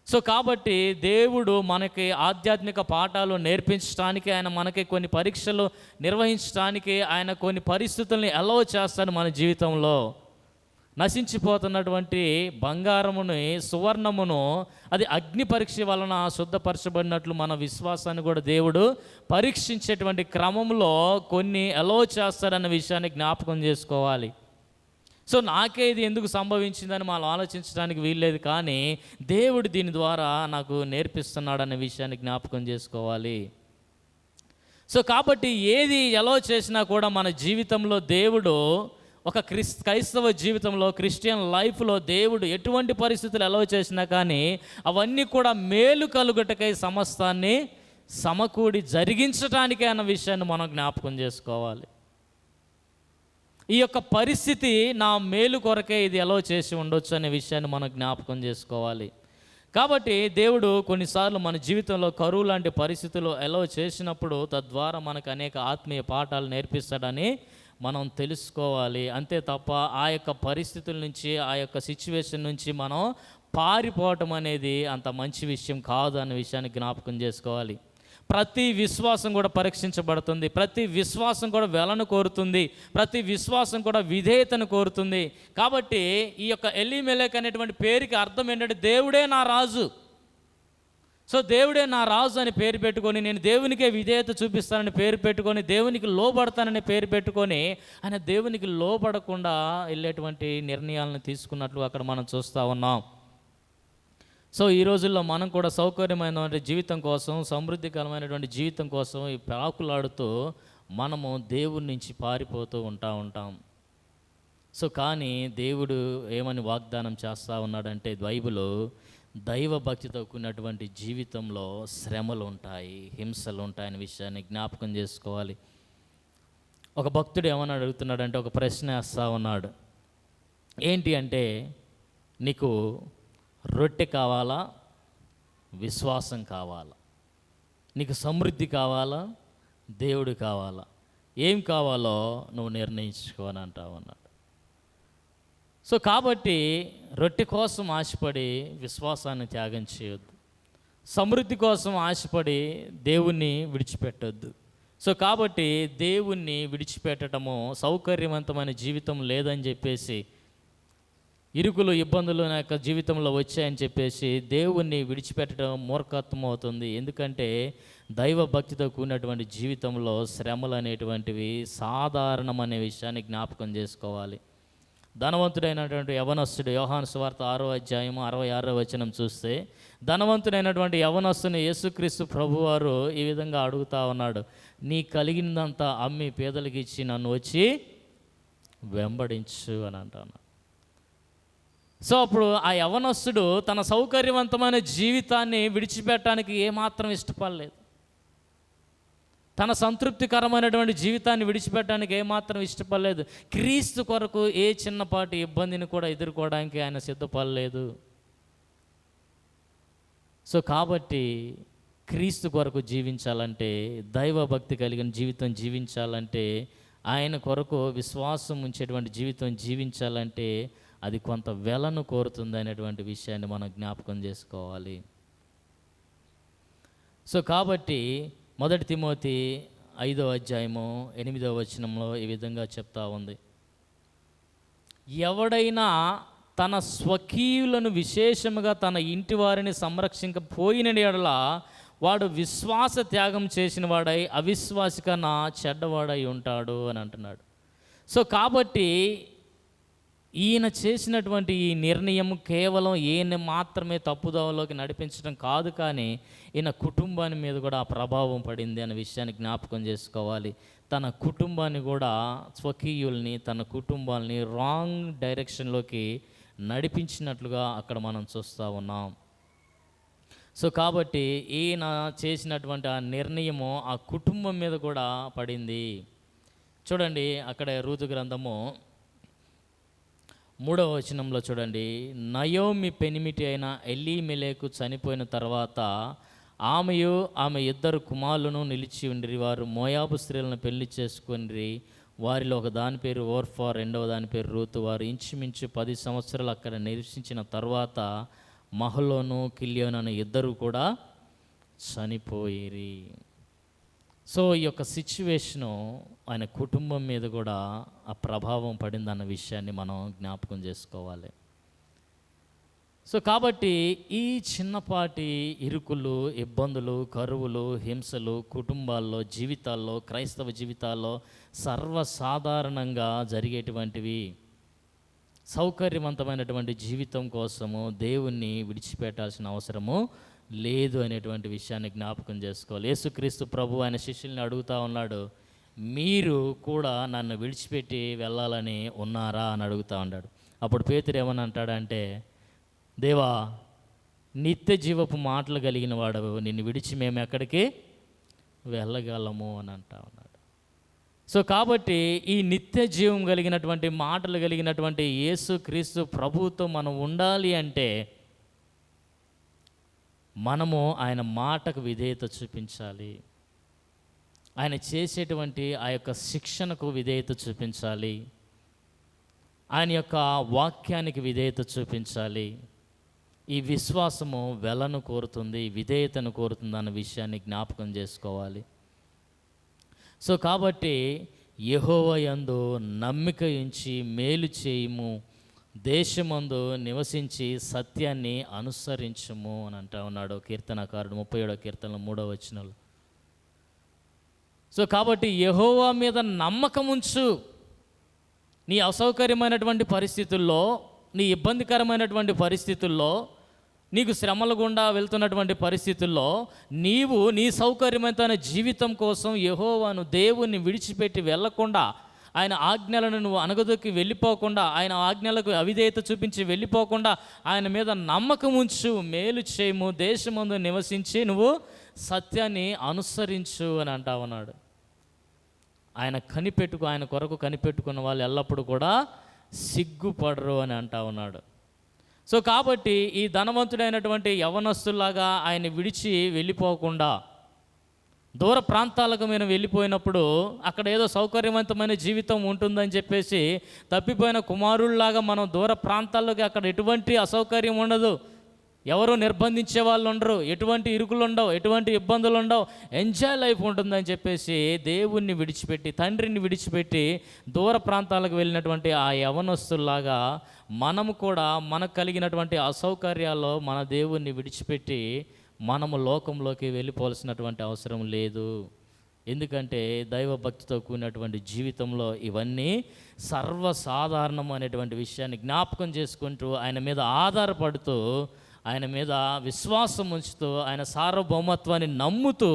సో కాబట్టి దేవుడు మనకి ఆధ్యాత్మిక పాఠాలు నేర్పించడానికి, ఆయన మనకి కొన్ని పరీక్షలు నిర్వహించడానికి, ఆయన కొన్ని పరిస్థితుల్ని అలౌ చేస్తాడు మన జీవితంలో. నశించిపోతున్నటువంటి బంగారముని, సువర్ణమును అది అగ్ని పరీక్ష వలన శుద్ధపరచబడినట్లు మన విశ్వాసాన్ని కూడా దేవుడు పరీక్షించేటువంటి క్రమంలో కొన్ని అలౌ చేస్తాడన్న విషయాన్ని జ్ఞాపకం చేసుకోవాలి. సో నాకే ఇది ఎందుకు సంభవించిందని మనం ఆలోచించడానికి వీల్లేదు, కానీ దేవుడు దీని ద్వారా నాకు నేర్పిస్తున్నాడన్న విషయాన్ని జ్ఞాపకం చేసుకోవాలి. సో కాబట్టి ఏది ఎలా చేసినా కూడా మన జీవితంలో దేవుడు, ఒక క్రైస్తవ జీవితంలో, క్రిస్టియన్ లైఫ్లో దేవుడు ఎటువంటి పరిస్థితులు ఎలా చేసినా కానీ అవన్నీ కూడా మేలు కలుగుటకై సమస్తాన్ని సమకూడి జరిగించటానికే అన్న విషయాన్ని మనం జ్ఞాపకం చేసుకోవాలి. ఈ యొక్క పరిస్థితి నా మేలు కొరకే ఇది ఎలా చేసి ఉండొచ్చు అనే విషయాన్ని మనం జ్ఞాపకం చేసుకోవాలి. కాబట్టి దేవుడు కొన్నిసార్లు మన జీవితంలో కరువు లాంటి పరిస్థితులు ఎలా చేసినప్పుడు తద్వారా మనకు అనేక ఆత్మీయ పాఠాలు నేర్పిస్తాడని మనం తెలుసుకోవాలి. అంతే తప్ప ఆ యొక్క పరిస్థితుల నుంచి, ఆ యొక్క సిచ్యువేషన్ నుంచి మనం పారిపోవటం అనేది అంత మంచి విషయం కాదు అనే విషయాన్ని జ్ఞాపకం చేసుకోవాలి. ప్రతి విశ్వాసం కూడా పరీక్షించబడుతుంది. ప్రతి విశ్వాసం కూడా వెలను కోరుతుంది. ప్రతి విశ్వాసం కూడా విధేయతను కోరుతుంది. కాబట్టి ఈ యొక్క ఎలీమెలెక్ అనేటువంటి పేరుకి అర్థం ఏంటంటే దేవుడే నా రాజు. సో దేవుడే నా రాజు అని పేరు పెట్టుకొని, నేను దేవునికే విధేయత చూపిస్తానని పేరు పెట్టుకొని, దేవునికి లోబడతానని పేరు పెట్టుకొని, ఆయన దేవునికి లోబడకుండా వెళ్ళేటువంటి నిర్ణయాలను తీసుకున్నట్లు అక్కడ మనం చూస్తూ ఉన్నాం. సో ఈ రోజుల్లో మనం కూడా సౌకర్యమైనటువంటి జీవితం కోసం, సమృద్ధికరమైనటువంటి జీవితం కోసం ఈ ప్రాకులాడుతూ మనము దేవుడి నుంచి పారిపోతూ ఉంటాం. సో కానీ దేవుడు ఏమని వాగ్దానం చేస్తూ ఉన్నాడంటే, బైబిల్ దైవ భక్తితో కూడినటువంటి జీవితంలో శ్రమలు ఉంటాయి, హింసలు ఉంటాయనే విషయాన్ని జ్ఞాపకం చేసుకోవాలి. ఒక భక్తుడు ఏమని అడుగుతున్నాడంటే, ఒక ప్రశ్న వేస్తూ ఉన్నాడు. ఏంటి అంటే, నీకు రొట్టె కావాలా, విశ్వాసం కావాలా? నీకు సమృద్ధి కావాలా, దేవుడు కావాలా? ఏం కావాలో నువ్వు నిర్ణయించుకో అని అంటా ఉన్నాడు. సో కాబట్టి రొట్టె కోసం ఆశపడి విశ్వాసాన్ని త్యాగం చేయొద్దు. సమృద్ధి కోసం ఆశపడి దేవుణ్ణి విడిచిపెట్టొద్దు. సో కాబట్టి దేవుణ్ణి విడిచిపెట్టడము, సౌకర్యవంతమైన జీవితం లేదని చెప్పేసి, ఇరుకులు ఇబ్బందులు నా యొక్క జీవితంలో వచ్చాయని చెప్పేసి దేవుణ్ణి విడిచిపెట్టడం మూర్ఖత్వం అవుతుంది. ఎందుకంటే దైవ భక్తితో కూడినటువంటి జీవితంలో శ్రమలు అనేటువంటివి సాధారణం అనే విషయాన్ని జ్ఞాపకం చేసుకోవాలి. ధనవంతుడైనటువంటి యవనస్తుడు, యోహాను సువార్త 6వ అధ్యాయము 66వ వచనం చూస్తే, ధనవంతుడైనటువంటి యవనస్తుని యేసుక్రీస్తు ప్రభువారు ఈ విధంగా అడుగుతా ఉన్నాడు, నీ కలిగినదంతా అమ్మి పేదలకు ఇచ్చి నన్ను వచ్చి వెంబడించు అని అంటాను. సో అప్పుడు ఆ యవనస్తుడు తన సౌకర్యవంతమైన జీవితాన్ని విడిచిపెట్టడానికి ఏమాత్రం ఇష్టపడలేదు. తన సంతృప్తికరమైనటువంటి జీవితాన్ని విడిచిపెట్టడానికి ఏమాత్రం ఇష్టపడలేదు. క్రీస్తు కొరకు ఏ చిన్నపాటి ఇబ్బందిని కూడా ఎదుర్కోవడానికి ఆయన సిద్ధపడలేదు. సో కాబట్టి క్రీస్తు కొరకు జీవించాలంటే, దైవభక్తి కలిగిన జీవితం జీవించాలంటే, ఆయన కొరకు విశ్వాసం ఉంచేటువంటి జీవితం జీవించాలంటే అది కొంత వెలను కోరుతుంది అనేటువంటి విషయాన్ని మనం జ్ఞాపకం చేసుకోవాలి. సో కాబట్టి 1 తిమోతి 5వ అధ్యాయము 8వ వచనంలో ఈ విధంగా చెప్తా ఉంది, ఎవడైనా తన స్వకీయులను విశేషముగా తన ఇంటి వారిని సంరక్షించకపోయిన యెడల వాడు విశ్వాస త్యాగం చేసిన వాడై అవిశ్వాసి కన్నా చెడ్డవాడై ఉంటాడు అని అంటున్నాడు. సో కాబట్టి ఈయన చేసినటువంటి ఈ నిర్ణయం కేవలం ఈయన మాత్రమే తప్పుదోవలోకి నడిపించడం కాదు, కానీ ఈయన కుటుంబాన్ని మీద కూడా ఆ ప్రభావం పడింది అనే విషయాన్ని జ్ఞాపకం చేసుకోవాలి. తన కుటుంబాన్ని కూడా, స్వకీయుల్ని, తన కుటుంబాన్ని రాంగ్ డైరెక్షన్లోకి నడిపించినట్లుగా అక్కడ మనం చూస్తూ ఉన్నాం. సో కాబట్టి ఈయన చేసినటువంటి ఆ నిర్ణయము ఆ కుటుంబం మీద కూడా పడింది. చూడండి, అక్కడ రూతు గ్రంథము 3వ వచనంలో చూడండి, నయోమి పెనిమిటి అయిన ఎలీమెలెకు చనిపోయిన తర్వాత ఆమెయు ఆమె 2 కుమారులను నిలిచి ఉండిరి. వారు మోయాబు స్త్రీలను పెళ్లి చేసుకుని, వారిలో ఒక దాని పేరు ఓర్ఫా, రెండవ దాని పేరు రూతు. వారు ఇంచుమించు 10 సంవత్సరాలు అక్కడ నివసించిన తర్వాత మహలోను కిల్యోను అనే 2 కూడా చనిపోయిరి. సో ఈ యొక్క సిచ్యువేషను ఆయన కుటుంబం మీద కూడా ఆ ప్రభావం పడిందన్న విషయాన్ని మనం జ్ఞాపకం చేసుకోవాలి. సో కాబట్టి ఈ చిన్నపాటి ఇరుకులు, ఇబ్బందులు, కరువులు, హింసలు కుటుంబాల్లో, జీవితాల్లో, క్రైస్తవ జీవితాల్లో సర్వసాధారణంగా జరిగేటువంటివి. సౌకర్యవంతమైనటువంటి జీవితం కోసము దేవుణ్ణి విడిచిపెట్టాల్సిన అవసరము లేదు అనేటువంటి విషయాన్ని జ్ఞాపకం చేసుకోవాలి. యేసుక్రీస్తు ప్రభు ఆయన శిష్యుల్ని అడుగుతూ ఉన్నాడు, మీరు కూడా నన్ను విడిచిపెట్టి వెళ్ళాలని ఉన్నారా అని అడుగుతూ ఉన్నాడు. అప్పుడు పేతురు ఏమని అంటాడంటే, దేవా, నిత్య జీవపు మాటలు కలిగిన వాడవు, నిన్ను విడిచి మేము ఎక్కడికి వెళ్ళగలము అని అంటా ఉన్నాడు. సో కాబట్టి ఈ నిత్య జీవం కలిగినటువంటి మాటలు కలిగినటువంటి యేసుక్రీస్తు ప్రభువుతో మనం ఉండాలి అంటే మనము ఆయన మాటకు విధేయత చూపించాలి. ఆయన చేసేటువంటి ఆ యొక్క శిక్షణకు విధేయత చూపించాలి. ఆయన యొక్క వాక్యానికి విధేయత చూపించాలి. ఈ విశ్వాసము వెలను కోరుతుంది, విధేయతను కోరుతుంది అన్న విషయాన్ని జ్ఞాపకం చేసుకోవాలి. సో కాబట్టి యెహోవా యందు నమ్మిక ఉంచి మేలు చేయుము, దేశమందు నివసించి సత్యాన్ని అనుసరించుము అని అంటా ఉన్నాడు కీర్తనకారుడు 37వ కీర్తనలో 3వ వచనంలో. సో కాబట్టి యెహోవా మీద నమ్మకం ఉంచు. నీ అసౌకర్యమైనటువంటి పరిస్థితుల్లో, నీ ఇబ్బందికరమైనటువంటి పరిస్థితుల్లో, నీకు శ్రమల గుండా వెళ్తున్నటువంటి పరిస్థితుల్లో నీవు నీ సౌకర్యమైన జీవితం కోసం యెహోవాను, దేవుణ్ణి విడిచిపెట్టి వెళ్ళకుండా, ఆయన ఆజ్ఞలను నువ్వు అనగదొక్కి వెళ్ళిపోకుండా, ఆయన ఆజ్ఞలకు అవిధేయత చూపించి వెళ్ళిపోకుండా ఆయన మీద నమ్మకం ఉంచు, మేలు చేయము, దేశమందు నివసించి నువ్వు సత్యాన్ని అనుసరించు అని అంటా ఉన్నాడు. ఆయన కొరకు కనిపెట్టుకున్న వాళ్ళు ఎల్లప్పుడూ కూడా సిగ్గుపడరు అని అంటా ఉన్నాడు. సో కాబట్టి ఈ ధనవంతుడైనటువంటి యవనస్తులాగా ఆయన విడిచి వెళ్ళిపోకుండా, దూర ప్రాంతాలకు మేము వెళ్ళిపోయినప్పుడు అక్కడ ఏదో సౌకర్యవంతమైన జీవితం ఉంటుందని చెప్పేసి తప్పిపోయిన కుమారుల్లాగా మనం దూర ప్రాంతాల్లోకి, అక్కడ ఎటువంటి అసౌకర్యం ఉండదు, ఎవరు నిర్బంధించే వాళ్ళు ఉండరు, ఎటువంటి ఇరుకులు ఉండవు, ఎటువంటి ఇబ్బందులు ఉండవు, ఎంజాయ్ లైఫ్ ఉంటుందని చెప్పేసి దేవుణ్ణి విడిచిపెట్టి, తండ్రిని విడిచిపెట్టి దూర ప్రాంతాలకు వెళ్ళినటువంటి ఆ యవనస్తుల్లాగా మనము కూడా మనకు కలిగినటువంటి అసౌకర్యాల్లో మన దేవుణ్ణి విడిచిపెట్టి మనము లోకంలోకి వెళ్ళిపోవాల్సినటువంటి అవసరం లేదు. ఎందుకంటే దైవభక్తితో కూడినటువంటి జీవితంలో ఇవన్నీ సర్వసాధారణం అనేటువంటి విషయాన్ని జ్ఞాపకం చేసుకుంటూ, ఆయన మీద ఆధారపడుతూ, ఆయన మీద విశ్వాసం ఉంచుతూ, ఆయన సార్వభౌమత్వాన్ని నమ్ముతూ,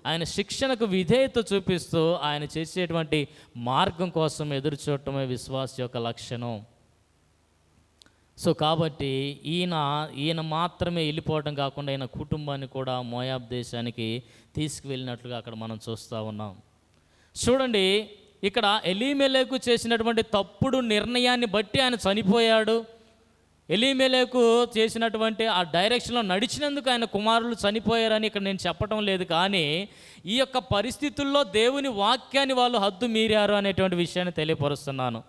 ఆయన శిక్షణకు విధేయత చూపిస్తూ, ఆయన చేసేటువంటి మార్గం కోసం ఎదురు చూడటమే విశ్వాస యొక్క లక్షణం. సో కాబట్టి ఈయన మాత్రమే వెళ్ళిపోవడం కాకుండా ఈయన కుటుంబాన్ని కూడా మోయాబ్ దేశానికి తీసుకువెళ్ళినట్లుగా అక్కడ మనం చూస్తూ ఉన్నాం. చూడండి, ఇక్కడ ఎలీమెలెకు చేసినటువంటి తప్పుడు నిర్ణయాన్ని బట్టి ఆయన చనిపోయాడు. ఎలీమెలెకు చేసినటువంటి ఆ డైరెక్షన్లో నడిచినందుకు ఆయన కుమారులు చనిపోయారని ఇక్కడ నేను చెప్పటం లేదు, కానీ ఈ యొక్క పరిస్థితుల్లో దేవుని వాక్యాన్ని వాళ్ళు హద్దు మీరారు అనేటువంటి విషయాన్ని తెలియపరుస్తున్నాను.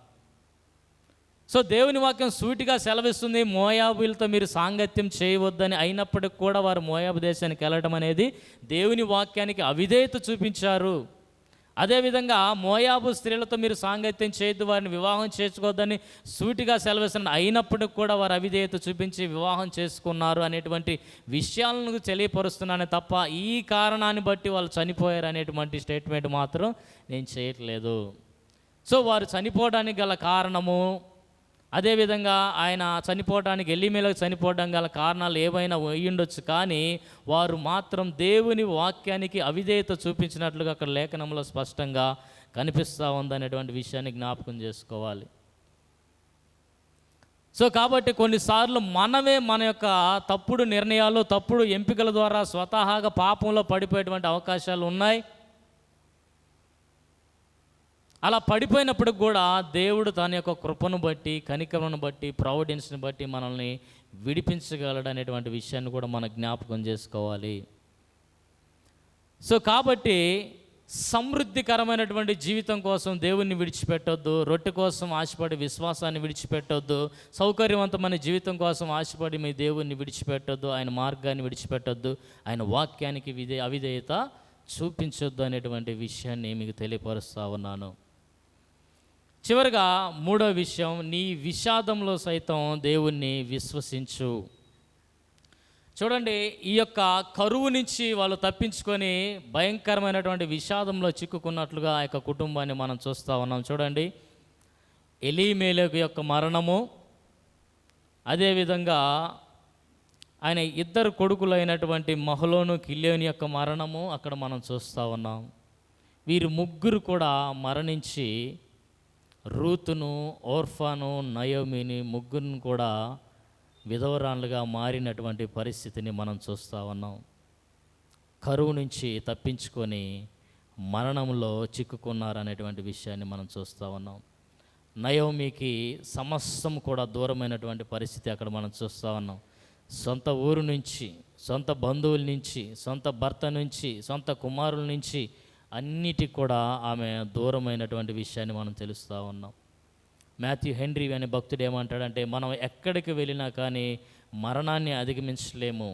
సో దేవుని వాక్యం సూటిగా సెలవిస్తుంది, మోయాబులతో మీరు సాంగత్యం చేయవద్దని. అయినప్పటికీ కూడా వారు మోయాబు దేశానికి వెళ్ళడం అనేది దేవుని వాక్యానికి అవిధేయత చూపించారు. అదేవిధంగా మోయాబు స్త్రీలతో మీరు సాంగత్యం చేయొద్దు, వారిని వివాహం చేసుకోవద్దని సూటిగా సెలవిస్తున్నారు. అయినప్పటికీ కూడా వారు అవిధేయత చూపించి వివాహం చేసుకున్నారు అనేటువంటి విషయాలను తెలియపరుస్తున్నానే తప్ప ఈ కారణాన్ని బట్టి వాళ్ళు చనిపోయారు అనేటువంటి స్టేట్మెంట్ మాత్రం నేను చేయట్లేదు. సో వారు చనిపోవడానికి గల కారణము, అదేవిధంగా ఆయన చనిపోవడానికి ఎలీమెలెకు చనిపోవడం గల కారణాలు ఏవైనా అయ్యుండొచ్చు, కానీ వారు మాత్రం దేవుని వాక్యానికి అవిధేయత చూపించినట్లుగా అక్కడ లేఖనంలో స్పష్టంగా కనిపిస్తూ ఉందనేటువంటి విషయాన్ని జ్ఞాపకం చేసుకోవాలి. సో కాబట్టి కొన్నిసార్లు మనమే మన యొక్క తప్పుడు నిర్ణయాలు, తప్పుడు ఎంపికల ద్వారా స్వతహాగా పాపంలో పడిపోయేటువంటి అవకాశాలు ఉన్నాయి. అలా పడిపోయినప్పుడు కూడా దేవుడు తన యొక్క కృపను బట్టి, కనికరను బట్టి, ప్రావిడెన్స్ని బట్టి మనల్ని విడిపించగలడు అనేటువంటి విషయాన్ని కూడా మనం జ్ఞాపకం చేసుకోవాలి. సో కాబట్టి సమృద్ధికరమైనటువంటి జీవితం కోసం దేవుణ్ణి విడిచిపెట్టొద్దు, రొట్టె కోసం ఆశపడి విశ్వాసాన్ని విడిచిపెట్టొద్దు, సౌకర్యవంతమైన జీవితం కోసం ఆశపడి మీ దేవుణ్ణి విడిచిపెట్టొద్దు, ఆయన మార్గాన్ని విడిచిపెట్టొద్దు, ఆయన వాక్యానికి అవిధేయత చూపించొద్దు అనేటువంటి విషయాన్ని మీకు తెలియపరుస్తూ ఉన్నాను. చివరిగా మూడో విషయం, నీ విషాదంలో సైతం దేవుణ్ణి విశ్వసించు. చూడండి, ఈ యొక్క కరువు నుంచి వాళ్ళు తప్పించుకొని భయంకరమైనటువంటి విషాదంలో చిక్కుకున్నట్లుగా ఆ యొక్క కుటుంబాన్ని మనం చూస్తూ ఉన్నాం. చూడండి, ఎలీమెలెకు యొక్క మరణము, అదేవిధంగా ఆయన ఇద్దరు కొడుకులైనటువంటి మహలోను, కిల్యోని యొక్క మరణము అక్కడ మనం చూస్తూ ఉన్నాం. వీరు ముగ్గురు కూడా మరణించి రూతును, ఓర్ఫాను, నయోమిని ముగ్గురిని కూడా విధవరాన్లుగా మారినటువంటి పరిస్థితిని మనం చూస్తూ ఉన్నాం. కరువు నుంచి తప్పించుకొని మరణంలో చిక్కుకున్నారనేటువంటి విషయాన్ని మనం చూస్తూ ఉన్నాం. నయోమికి సమస్తం కూడా దూరమైనటువంటి పరిస్థితి అక్కడ మనం చూస్తూ ఉన్నాం. సొంత ఊరు నుంచి, సొంత బంధువుల నుంచి, సొంత భర్త నుంచి, సొంత కుమారుల నుంచి అన్నిటికి కూడా ఆమె దూరమైనటువంటి విషయాన్ని మనం తెలుస్తూ ఉన్నాం. మాథ్యూ హెన్రీ అనే భక్తుడు ఏమంటాడంటే, మనం ఎక్కడికి వెళ్ళినా కానీ మరణాన్ని అధిగమించలేము,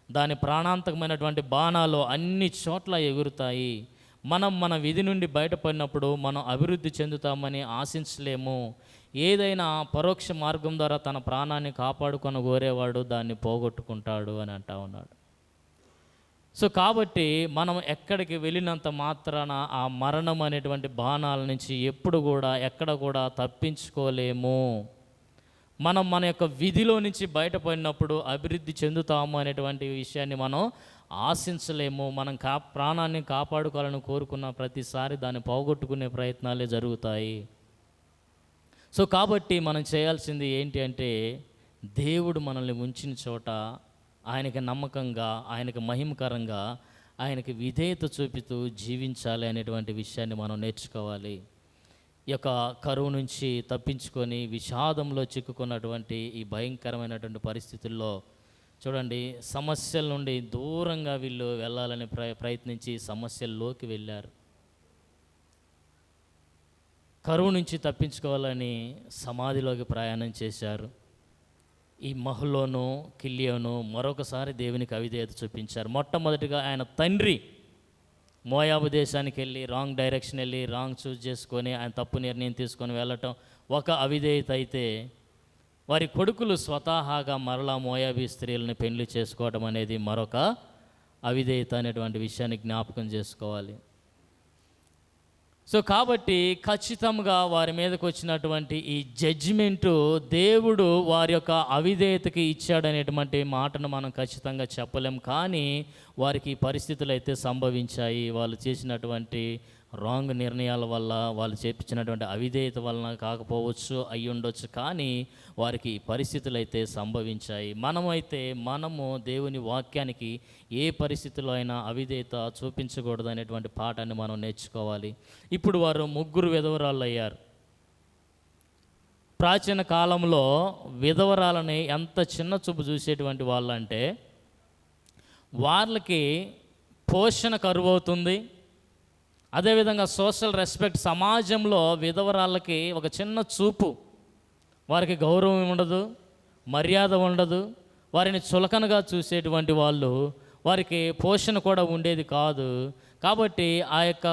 దాని ప్రాణాంతకమైనటువంటి బాణాలు అన్ని చోట్ల ఎగురుతాయి. మనం మన విధి నుండి బయటపడినప్పుడు మనం అభివృద్ధి చెందుతామని ఆశించలేము. ఏదైనా పరోక్ష మార్గం ద్వారా తన ప్రాణాన్ని కాపాడుకొని కోరేవాడు దాన్ని పోగొట్టుకుంటాడు అని అంటా ఉన్నాడు. సో కాబట్టి మనం ఎక్కడికి వెళ్ళినంత మాత్రాన ఆ మరణం అనేటువంటి బాణాల నుంచి ఎప్పుడు కూడా ఎక్కడ కూడా తప్పించుకోలేము. మనం మన యొక్క విధిలో నుంచి బయటపడినప్పుడు అభివృద్ధి చెందుతాము అనేటువంటి విషయాన్ని మనం ఆశించలేము. మనం ప్రాణాన్ని కాపాడుకోవాలని కోరుకున్న ప్రతిసారి దాన్ని పోగొట్టుకునే ప్రయత్నాలే జరుగుతాయి. సో కాబట్టి మనం చేయాల్సింది ఏంటి అంటే, దేవుడు మనల్ని ఉంచిన చోట ఆయనకి నమ్మకంగా, ఆయనకి మహిమకరంగా, ఆయనకి విధేయత చూపుతూ జీవించాలి అనేటువంటి విషయాన్ని మనం నేర్చుకోవాలి. ఈ యొక్క కరువు నుంచి తప్పించుకొని విషాదంలో చిక్కుకున్నటువంటి ఈ భయంకరమైనటువంటి పరిస్థితుల్లో చూడండి, సమస్యల నుండి దూరంగా వీళ్ళు వెళ్ళాలని ప్రయత్నించి సమస్యల్లోకి వెళ్ళారు. కరువు నుంచి తప్పించుకోవాలని సమాధిలోకి ప్రయాణం చేశారు. ఈ మహలోను, కిల్యోను మరొకసారి దేవునికి అవిధేయత చూపించారు. మొట్టమొదటిగా ఆయన తండ్రి మోయాబు దేశానికి వెళ్ళి రాంగ్ డైరెక్షన్ వెళ్ళి రాంగ్ చూస్ చేసుకొని ఆయన తప్పు నిర్ణయం తీసుకొని వెళ్ళటం ఒక అవిధేయత అయితే, వారి కొడుకులు స్వతహాగా మరలా మోయాబీ స్త్రీలను పెళ్లి చేసుకోవడం అనేది మరొక అవిధేయత అనేటువంటి విషయాన్ని జ్ఞాపకం చేసుకోవాలి. సో కాబట్టి ఖచ్చితంగా వారి మీదకి వచ్చినటువంటి ఈ జడ్జిమెంటు దేవుడు వారి యొక్క అవిధేయతకి ఇచ్చాడనేటువంటి మాటను మనం ఖచ్చితంగా చెప్పలేం. కానీ వారికి పరిస్థితులు అయితే సంభవించాయి. వాళ్ళు చేసినటువంటి రాంగ్ నిర్ణయాల వల్ల, వాళ్ళు చేపించినటువంటి అవిధేయత వలన కాకపోవచ్చు, అయి ఉండొచ్చు, కానీ వారికి ఈ పరిస్థితులు అయితే సంభవించాయి. మనము దేవుని వాక్యానికి ఏ పరిస్థితుల్లో అయినా అవిధేయత చూపించకూడదు అనేటువంటి పాఠాన్ని మనం నేర్చుకోవాలి. ఇప్పుడు వారు ముగ్గురు విధవరాళ్ళు అయ్యారు. ప్రాచీన కాలంలో విధవరాలని ఎంత చిన్న చూపు చూసేటువంటి వాళ్ళంటే, వాళ్ళకి పోషణ కరువవుతుంది. అదేవిధంగా సోషల్ రెస్పెక్ట్, సమాజంలో విధవరాళ్ళకి ఒక చిన్న చూపు, వారికి గౌరవం ఉండదు, మర్యాద ఉండదు, వారిని చులకనగా చూసేటువంటి వాళ్ళు, వారికి పోషణ కూడా ఉండేది కాదు. కాబట్టి ఆ యొక్క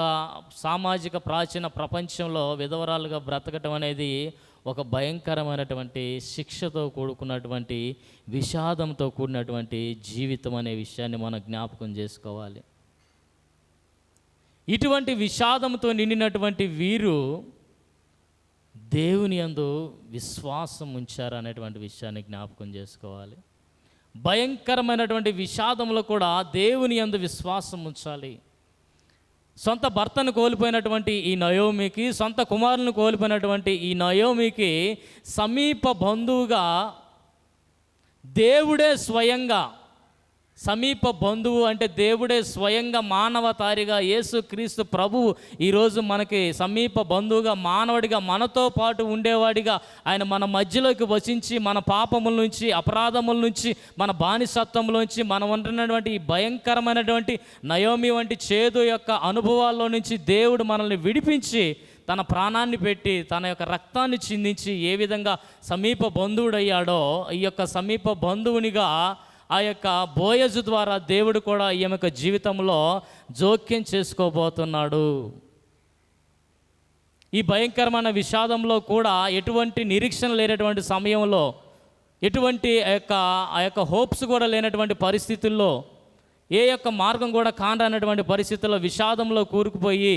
సామాజిక ప్రాచీన ప్రపంచంలో విధవరాలుగా బ్రతకటం అనేది ఒక భయంకరమైనటువంటి శిక్షతో కూడుకున్నటువంటి, విషాదంతో కూడినటువంటి జీవితం అనే విషయాన్ని మనం జ్ఞాపకం చేసుకోవాలి. ఇటువంటి విషాదంతో నిండినటువంటి వీరు దేవుని యందు విశ్వాసం ఉంచారు అనేటువంటి విషయాన్ని జ్ఞాపకం చేసుకోవాలి. భయంకరమైనటువంటి విషాదంలో కూడా దేవుని యందు విశ్వాసం ఉంచాలి. సొంత భర్తను కోల్పోయినటువంటి ఈ నయోమికి, సొంత కుమారులను కోల్పోయినటువంటి ఈ నయోమికి సమీప బంధువుగా దేవుడే స్వయంగా, సమీప బంధువు అంటే దేవుడే స్వయంగా మానవతారిగా యేసుక్రీస్తు ప్రభువు ఈరోజు మనకి సమీప బంధువుగా, మానవుడిగా, మనతో పాటు ఉండేవాడిగా ఆయన మన మధ్యలోకి వసించి, మన పాపముల నుంచి, అపరాధముల నుంచి, మన బానిసత్వంలోంచి, మనం ఉంటున్నటువంటి ఈ భయంకరమైనటువంటి నయోమి వంటి చేదు యొక్క అనుభవాల్లో నుంచి దేవుడు మనల్ని విడిపించి తన ప్రాణాన్ని పెట్టి, తన యొక్క రక్తాన్ని చిందించి ఏ విధంగా సమీప బంధువుడయ్యాడో, ఈ యొక్క సమీప బంధువునిగా ఆ యొక్క బోయజు ద్వారా దేవుడు కూడా ఈమె యొక్క జీవితంలో జోక్యం చేసుకోబోతున్నాడు. ఈ భయంకరమైన విషాదంలో కూడా ఎటువంటి నిరీక్షణ లేనటువంటి సమయంలో, ఎటువంటి ఆ యొక్క హోప్స్ కూడా లేనటువంటి పరిస్థితుల్లో, ఏ యొక్క మార్గం కూడా కానటువంటి పరిస్థితుల్లో విషాదంలో కూరుకుపోయి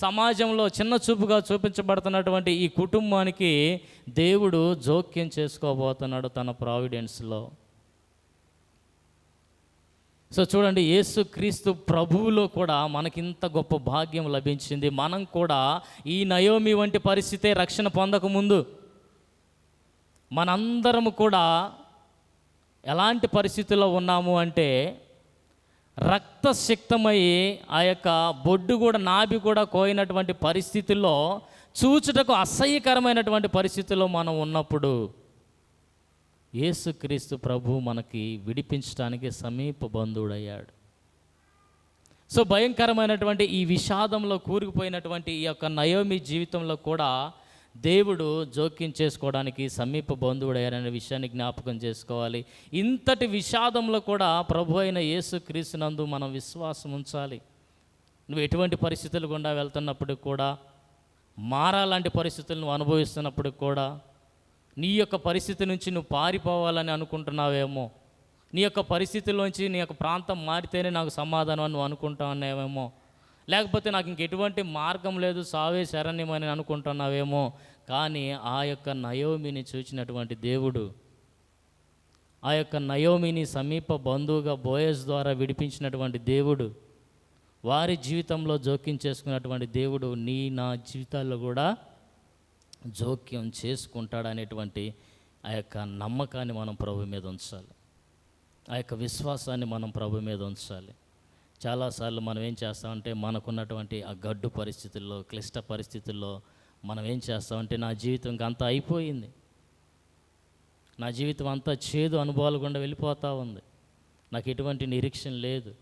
సమాజంలో చిన్న చూపుగా చూపించబడుతున్నటువంటి ఈ కుటుంబానికి దేవుడు జోక్యం చేసుకోబోతున్నాడు తన ప్రావిడెన్స్లో. సో చూడండి, యేసుక్రీస్తు ప్రభువులో కూడా మనకింత గొప్ప భాగ్యం లభించింది. మనం కూడా ఈ నయోమి వంటి పరిస్థితే రక్షణ పొందకముందు మనందరము కూడా ఎలాంటి పరిస్థితుల్లో ఉన్నాము అంటే, రక్తసిక్తమై ఆ యొక్క బొడ్డు కూడా, నాభి కూడా కోయినటువంటి పరిస్థితుల్లో, చూచుటకు అసహ్యకరమైనటువంటి పరిస్థితుల్లో మనం ఉన్నప్పుడు యేసుక్రీస్తు ప్రభు మనకి విడిపించడానికి సమీప బంధువుడయ్యాడు. సో భయంకరమైనటువంటి ఈ విషాదంలో కూరుకుపోయినటువంటి ఈ యొక్క నయోమి జీవితంలో కూడా దేవుడు జోక్యం చేసుకోవడానికి సమీప బంధువుడయ్యారనే విషయాన్ని జ్ఞాపకం చేసుకోవాలి. ఇంతటి విషాదంలో కూడా ప్రభు అయిన యేసుక్రీస్తునందు మనం విశ్వాసం ఉంచాలి. నువ్వు ఎటువంటి పరిస్థితులు గుండా వెళ్తున్నప్పుడు కూడా, మారాలాంటి పరిస్థితులు నువ్వు అనుభవిస్తున్నప్పుడు కూడా, నీ యొక్క పరిస్థితి నుంచి నువ్వు పారిపోవాలని అనుకుంటున్నావేమో, నీ యొక్క పరిస్థితిలోంచి నీ యొక్క ప్రాంతం మారితేనే నాకు సమాధానం అని నువ్వు అనుకుంటున్నావేమో, లేకపోతే నాకు ఇంకెటువంటి మార్గం లేదు, సావే శరణ్యమని అనుకుంటున్నావేమో. కానీ ఆ యొక్క నయోమిని చూచినటువంటి దేవుడు, ఆ యొక్క నయోమిని సమీప బంధువుగా బోయజ్ ద్వారా విడిపించినటువంటి దేవుడు, వారి జీవితంలో జోక్యం చేసుకున్నటువంటి దేవుడు నా జీవితాల్లో కూడా జోక్యం చేసుకుంటాడనేటువంటి ఆ యొక్క నమ్మకాన్ని మనం ప్రభు మీద ఉంచాలి. ఆ యొక్క విశ్వాసాన్ని మనం ప్రభు మీద ఉంచాలి. చాలాసార్లు మనం ఏం చేస్తామంటే, మనకున్నటువంటి ఆ గడ్డు పరిస్థితుల్లో, క్లిష్ట పరిస్థితుల్లో మనం ఏం చేస్తామంటే, నా జీవితం ఇంకా అంతా అయిపోయింది, నా జీవితం అంతా చేదు అనుభవాలు గుండా వెళ్ళిపోతూ ఉంది, నాకు ఎటువంటి నిరీక్షణ లేదు,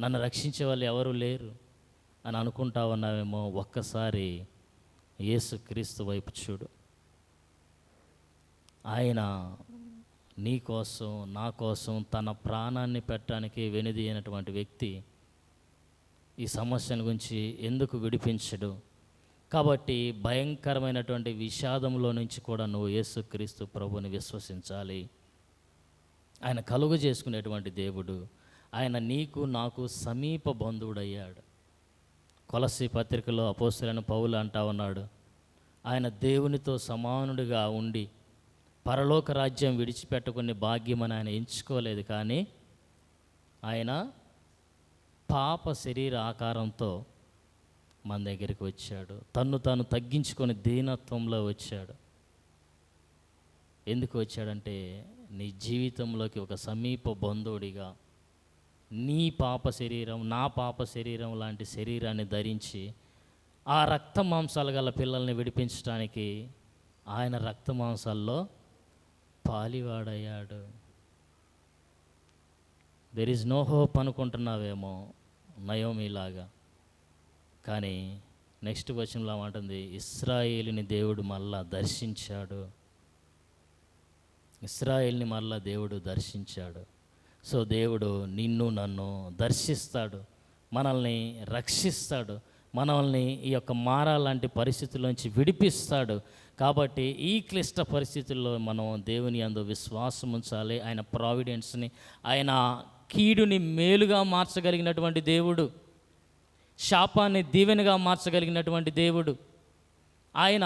నన్ను రక్షించే వాళ్ళు ఎవరు లేరు అని అనుకుంటా ఉన్నావేమో. ఒక్కసారి యేసుక్రీస్తు వైపు చూడు. ఆయన నీ కోసం, నా కోసం తన ప్రాణాన్ని పెట్టడానికి వెనుదీయనటువంటి వ్యక్తి ఈ సమస్యను గురించి ఎందుకు విడిపించడు? కాబట్టి భయంకరమైనటువంటి విషాదంలో నుంచి కూడా నువ్వు యేసుక్రీస్తు ప్రభువుని విశ్వసించాలి. ఆయన కలుగు చేసుకునేటువంటి దేవుడు. ఆయన నీకు నాకు సమీప బంధువుడయ్యాడు. కొలస్సీ పత్రికలో అపోస్తలుడైన పౌలు అంటా ఉన్నాడు, ఆయన దేవునితో సమానుడిగా ఉండి పరలోక రాజ్యం విడిచిపెట్టుకునే భాగ్యమని ఆయన ఎంచుకోలేదు, కానీ ఆయన పాప శరీర ఆకారంతో మన దగ్గరికి వచ్చాడు. తన్ను తాను తగ్గించుకొని దీనత్వంలో వచ్చాడు. ఎందుకు వచ్చాడంటే నీ జీవితంలోకి ఒక సమీప బంధువుడిగా నీ పాప శరీరం, నా పాప శరీరం లాంటి శరీరాన్ని ధరించి ఆ రక్త మాంసాలు గల పిల్లల్ని విడిపించడానికి ఆయన రక్త మాంసాల్లో పాలివాడయ్యాడు. దెర్ ఈజ్ నో హోప్ అనుకుంటున్నావేమో నయోమిలాగా. కానీ నెక్స్ట్ వచనంలో ఉంటుంది, ఇశ్రాయేలుని దేవుడు మళ్ళా దర్శించాడు. ఇశ్రాయేల్ని మళ్ళా దేవుడు దర్శించాడు. సో దేవుడు నిన్ను నన్ను దర్శిస్తాడు, మనల్ని రక్షిస్తాడు, మనల్ని ఈ యొక్క మారా లాంటి పరిస్థితుల్లోంచి విడిపిస్తాడు. కాబట్టి ఈ క్లిష్ట పరిస్థితుల్లో మనం దేవుని యందు విశ్వాసం ఉంచాలి. ఆయన ప్రావిడెన్స్ని, ఆయన కీడుని మేలుగా మార్చగలిగినటువంటి దేవుడు, శాపాన్ని దీవెనగా మార్చగలిగినటువంటి దేవుడు, ఆయన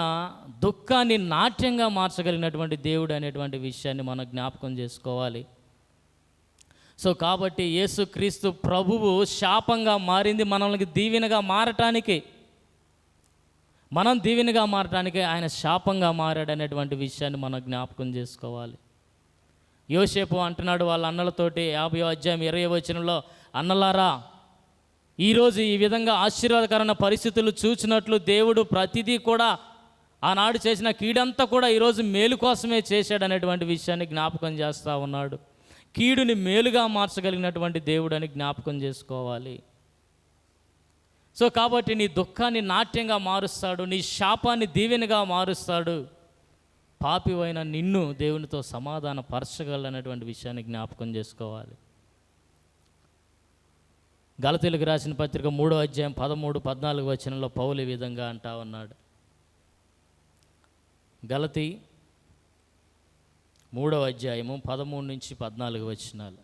దుఃఖాన్ని నాట్యంగా మార్చగలిగినటువంటి దేవుడు అనేటువంటి విషయాన్ని మనం జ్ఞాపకం చేసుకోవాలి. సో కాబట్టి యేసుక్రీస్తు ప్రభువు శాపంగా మారింది మనల్ని దీవెనగా మారటానికి. మనం దీవెనగా మారటానికి ఆయన శాపంగా మారాడు అనేటువంటి విషయాన్ని మనం జ్ఞాపకం చేసుకోవాలి. యోసేపు అంటున్నాడు వాళ్ళ అన్నలతోటి 50వ అధ్యాయం 20వ వచనంలో, అన్నలారా, ఈరోజు ఈ విధంగా ఆశీర్వాదకరమైన పరిస్థితులు చూచినట్లు దేవుడు ప్రతిదీ కూడా ఆనాడు చేసిన కీడంతా కూడా ఈరోజు మేలు కోసమే చేశాడు అనేటువంటి విషయాన్ని జ్ఞాపకం చేస్తూ ఉన్నాడు. కీడుని మేలుగా మార్చగలిగినటువంటి దేవుడు అని జ్ఞాపకం చేసుకోవాలి. సో కాబట్టి నీ దుఃఖాన్ని నాట్యంగా మారుస్తాడు, నీ శాపాన్ని దీవెనగా మారుస్తాడు. పాపివైన నిన్ను దేవునితో సమాధాన పరచగలనటువంటి విషయాన్ని జ్ఞాపకం చేసుకోవాలి. గలతీయులకు రాసిన పత్రిక 3వ అధ్యాయం 13-14 వచనంలో పౌలు ఈ విధంగా అంటా ఉన్నాడు. గలతీ 3వ అధ్యాయము 13-14 వచనాలు.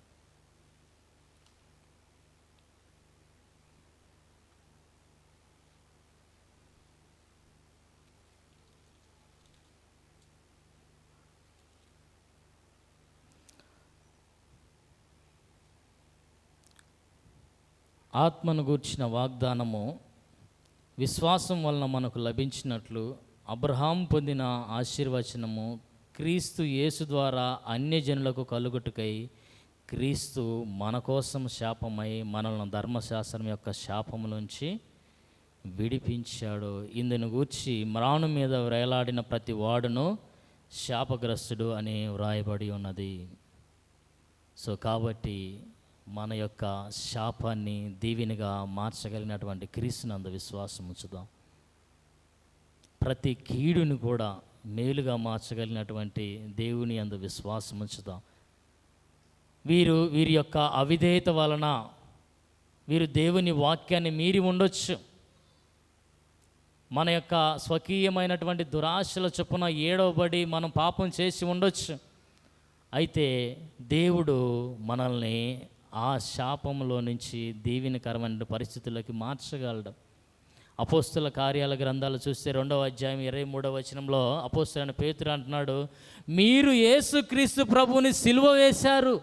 ఆత్మను గూర్చిన వాగ్దానము విశ్వాసం వలన మనకు లభించినట్లు అబ్రహాం పొందిన ఆశీర్వచనము క్రీస్తు యేసు ద్వారా అన్యజనులకు కలుగుటకై క్రీస్తు మన కోసం శాపమై మనల్ని ధర్మశాస్త్రం యొక్క శాపము నుంచి విడిపించాడు. ఇందును గూర్చి మ్రాను మీద వేలాడిన ప్రతి వాడును శాపగ్రస్తుడు అని వ్రాయబడి ఉన్నది. సో కాబట్టి మన యొక్క శాపాన్ని దీవెనగా మార్చగలిగినటువంటి క్రీస్తునందు విశ్వాసం ఉంచుదాం. ప్రతి కీడుని కూడా మేలుగా మార్చగలిగినటువంటి దేవుని యందు విశ్వాసం ఉంచుదాం. వీరి యొక్క అవిధేయత వలన వీరు దేవుని వాక్యాన్ని మీరి ఉండొచ్చు. మన యొక్క స్వకీయమైనటువంటి దురాశల చొప్పున ఏడవబడి మనం పాపం చేసి ఉండొచ్చు. అయితే దేవుడు మనల్ని ఆ శాపంలో నుంచి దీవెనకరమైన పరిస్థితుల్లోకి మార్చగలడు. అపోస్తుల కార్యాల గ్రంథాలు చూస్తే 2వ అధ్యాయం 23వ వచనంలో అపోస్తులైన పేతురు అంటున్నాడు, మీరు యేసుక్రీస్తు ప్రభువుని సిలువ వేశారు.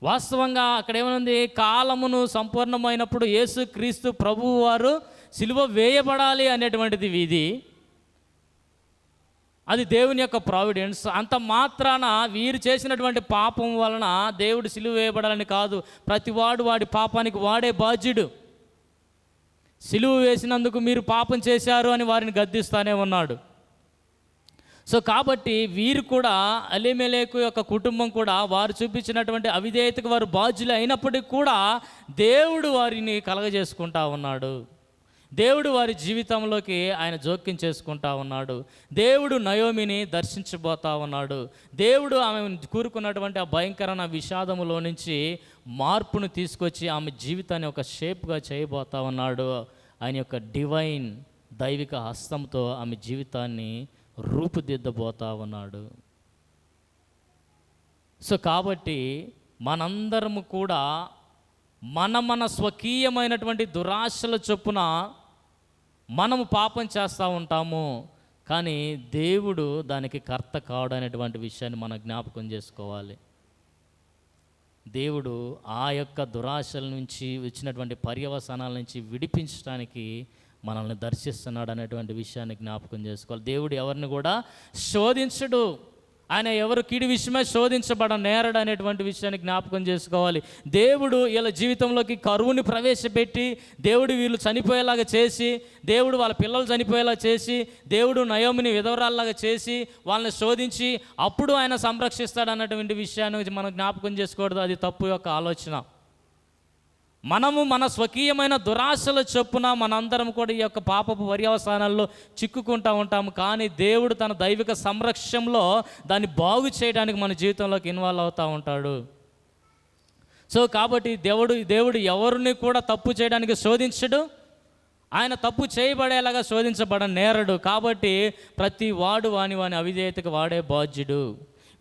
వాస్తవంగా అక్కడ ఏమనుంది, కాలమును సంపూర్ణమైనప్పుడు యేసుక్రీస్తు ప్రభువు వారు సిలువ వేయబడాలి అనేటువంటిది విధి. అది దేవుని యొక్క ప్రావిడెన్స్. అంత మాత్రాన వీరు చేసినటువంటి పాపం వలన దేవుడు సిలువ వేయబడాలని కాదు. ప్రతివాడు వాడి పాపానికి వాడే బాధ్యుడు. సిలువ వేసినందుకు మీరు పాపం చేశారు అని వారిని గద్దిస్తానే ఉన్నాడు. సో కాబట్టి వీరు కూడా ఎలీమెలెకు యొక్క కుటుంబం కూడా వారు చూపించినటువంటి అవిధేయతకు వారు బాధ్యులు అయినప్పటికీ కూడా దేవుడు వారిని కలగజేసుకుంటా ఉన్నాడు. దేవుడు వారి జీవితంలోకి ఆయన జోక్యం చేసుకుంటా ఉన్నాడు. దేవుడు నయోమిని దర్శించబోతా ఉన్నాడు. దేవుడు ఆమె కూరుకున్నటువంటి ఆ భయంకరమైన విషాదములో నుంచి మార్పును తీసుకొచ్చి ఆమె జీవితాన్ని ఒక షేప్గా చేయబోతా ఉన్నాడు. ఆయన యొక్క డివైన్ దైవిక హస్తంతో ఆమె జీవితాన్ని రూపుదిద్దబోతా ఉన్నాడు. సో కాబట్టి మనందరము కూడా మన స్వకీయమైనటువంటి దురాశల చొప్పున మనము పాపం చేస్తూ ఉంటాము. కానీ దేవుడు దానికి కర్త కావడం అనేటువంటి విషయాన్ని మనం జ్ఞాపకం చేసుకోవాలి. దేవుడు ఆ యొక్క దురాశల నుంచి వచ్చినటువంటి పర్యవసానాల నుంచి విడిపించడానికి మనల్ని దర్శిస్తున్నాడు అనేటువంటి విషయాన్ని జ్ఞాపకం చేసుకోవాలి. దేవుడు ఎవరిని కూడా శోధించడు. ఆయన ఎవరు కీడి విషయమే శోధించబడ నేరడు అనేటువంటి విషయాన్ని జ్ఞాపకం చేసుకోవాలి. దేవుడు వీళ్ళ జీవితంలోకి కరువుని ప్రవేశపెట్టి, దేవుడు వీళ్ళు చనిపోయేలాగా చేసి, దేవుడు వాళ్ళ పిల్లలు చనిపోయేలా చేసి, దేవుడు నయోమిని విధవరాల్లాగా చేసి వాళ్ళని శోధించి అప్పుడు ఆయన సంరక్షిస్తాడు అన్నటువంటి విషయాన్ని మనం జ్ఞాపకం చేసుకోవద్దు. అది తప్పు యొక్క ఆలోచన. మనము మన స్వకీయమైన దురాశల చొప్పున మనందరం కూడా ఈ యొక్క పాపపు పర్యవసానాల్లో చిక్కుకుంటూ ఉంటాము. కానీ దేవుడు తన దైవిక సంరక్షణలో దాన్ని బాగు చేయడానికి మన జీవితంలోకి ఇన్వాల్వ్ అవుతూ ఉంటాడు. సో కాబట్టి దేవుడు ఎవరిని కూడా తప్పు చేయడానికి శోధించడు. ఆయన తప్పు చేయబడేలాగా శోధించబడ నేరడు. కాబట్టి ప్రతి వాడు వాని అవిధేయతకు వాడే బాధ్యుడు.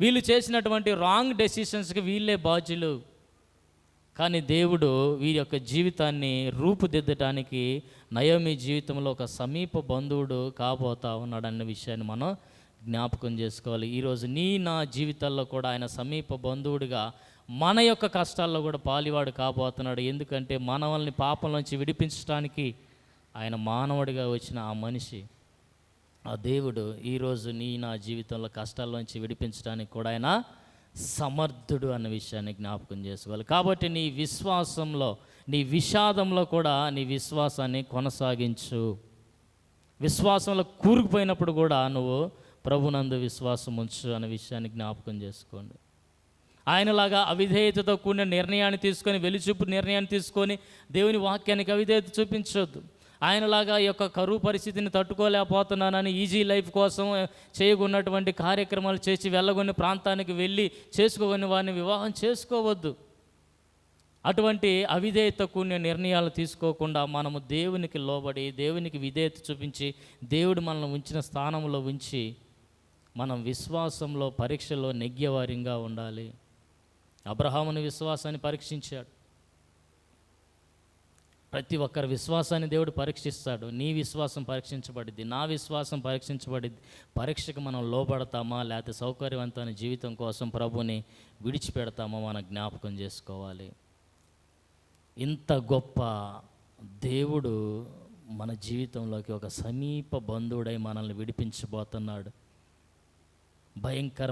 వీళ్ళు చేసినటువంటి రాంగ్ డెసిషన్స్కి వీళ్ళే బాధ్యులు. కానీ దేవుడు వీరి యొక్క జీవితాన్ని రూపుదిద్దటానికి నయోమి జీవితంలో ఒక సమీప బంధువుడు కాబోతా ఉన్నాడన్న విషయాన్ని మనం జ్ఞాపకం చేసుకోవాలి. ఈరోజు నా జీవితాల్లో కూడా ఆయన సమీప బంధువుడిగా మన యొక్క కష్టాల్లో కూడా పాలివాడు కాబోతున్నాడు. ఎందుకంటే మనల్ని పాపంలోంచి విడిపించడానికి ఆయన మానవుడిగా వచ్చిన ఆ మనిషి, ఆ దేవుడు ఈరోజు నా జీవితంలో కష్టాల్లోంచి విడిపించడానికి కూడా ఆయన సమర్థుడు అన్న విషయాన్ని జ్ఞాపకం చేసుకోవాలి. కాబట్టి నీ విశ్వాసంలో, నీ విషాదంలో కూడా నీ విశ్వాసాన్ని కొనసాగించు. విశ్వాసంలో కూరుకుపోయినప్పుడు కూడా నువ్వు ప్రభునందు విశ్వాసం ఉంచు అనే విషయాన్ని జ్ఞాపకం చేసుకోండి. ఆయనలాగా అవిధేయతతో కూడిన నిర్ణయాన్ని తీసుకొని, వెలిచూపు నిర్ణయాన్ని తీసుకొని దేవుని వాక్యానికి అవిధేయత చూపించొద్దు. ఆయనలాగా ఈ యొక్క కరువు పరిస్థితిని తట్టుకోలేకపోతున్నానని ఈజీ లైఫ్ కోసం చేయకున్నటువంటి కార్యక్రమాలు చేసి వెళ్ళగొని ప్రాంతానికి వెళ్ళి చేసుకోని వారిని వివాహం చేసుకోవద్దు. అటువంటి అవిధేయత కూడిన నిర్ణయాలు తీసుకోకుండా మనము దేవునికి లోబడి, దేవునికి విధేయత చూపించి, దేవుడు మనల్ని ఉంచిన స్థానంలో ఉంచి మనం విశ్వాసంలో పరీక్షలో నెగ్గేవారిగా ఉండాలి. అబ్రహాముని విశ్వాసాన్ని పరీక్షించాడు. ప్రతి ఒక్కరి విశ్వాసాన్ని దేవుడు పరీక్షిస్తాడు. నీ విశ్వాసం పరీక్షించబడిద్ది, నా విశ్వాసం పరీక్షించబడిద్ది. పరీక్షకు మనం లోబడతామా, లేకపోతే సౌకర్యవంతమైన జీవితం కోసం ప్రభుని విడిచిపెడతామా మనం జ్ఞాపకం చేసుకోవాలి. ఇంత గొప్ప దేవుడు మన జీవితంలోకి ఒక సమీప బంధువుడై మనల్ని విడిపించబోతున్నాడు. భయంకర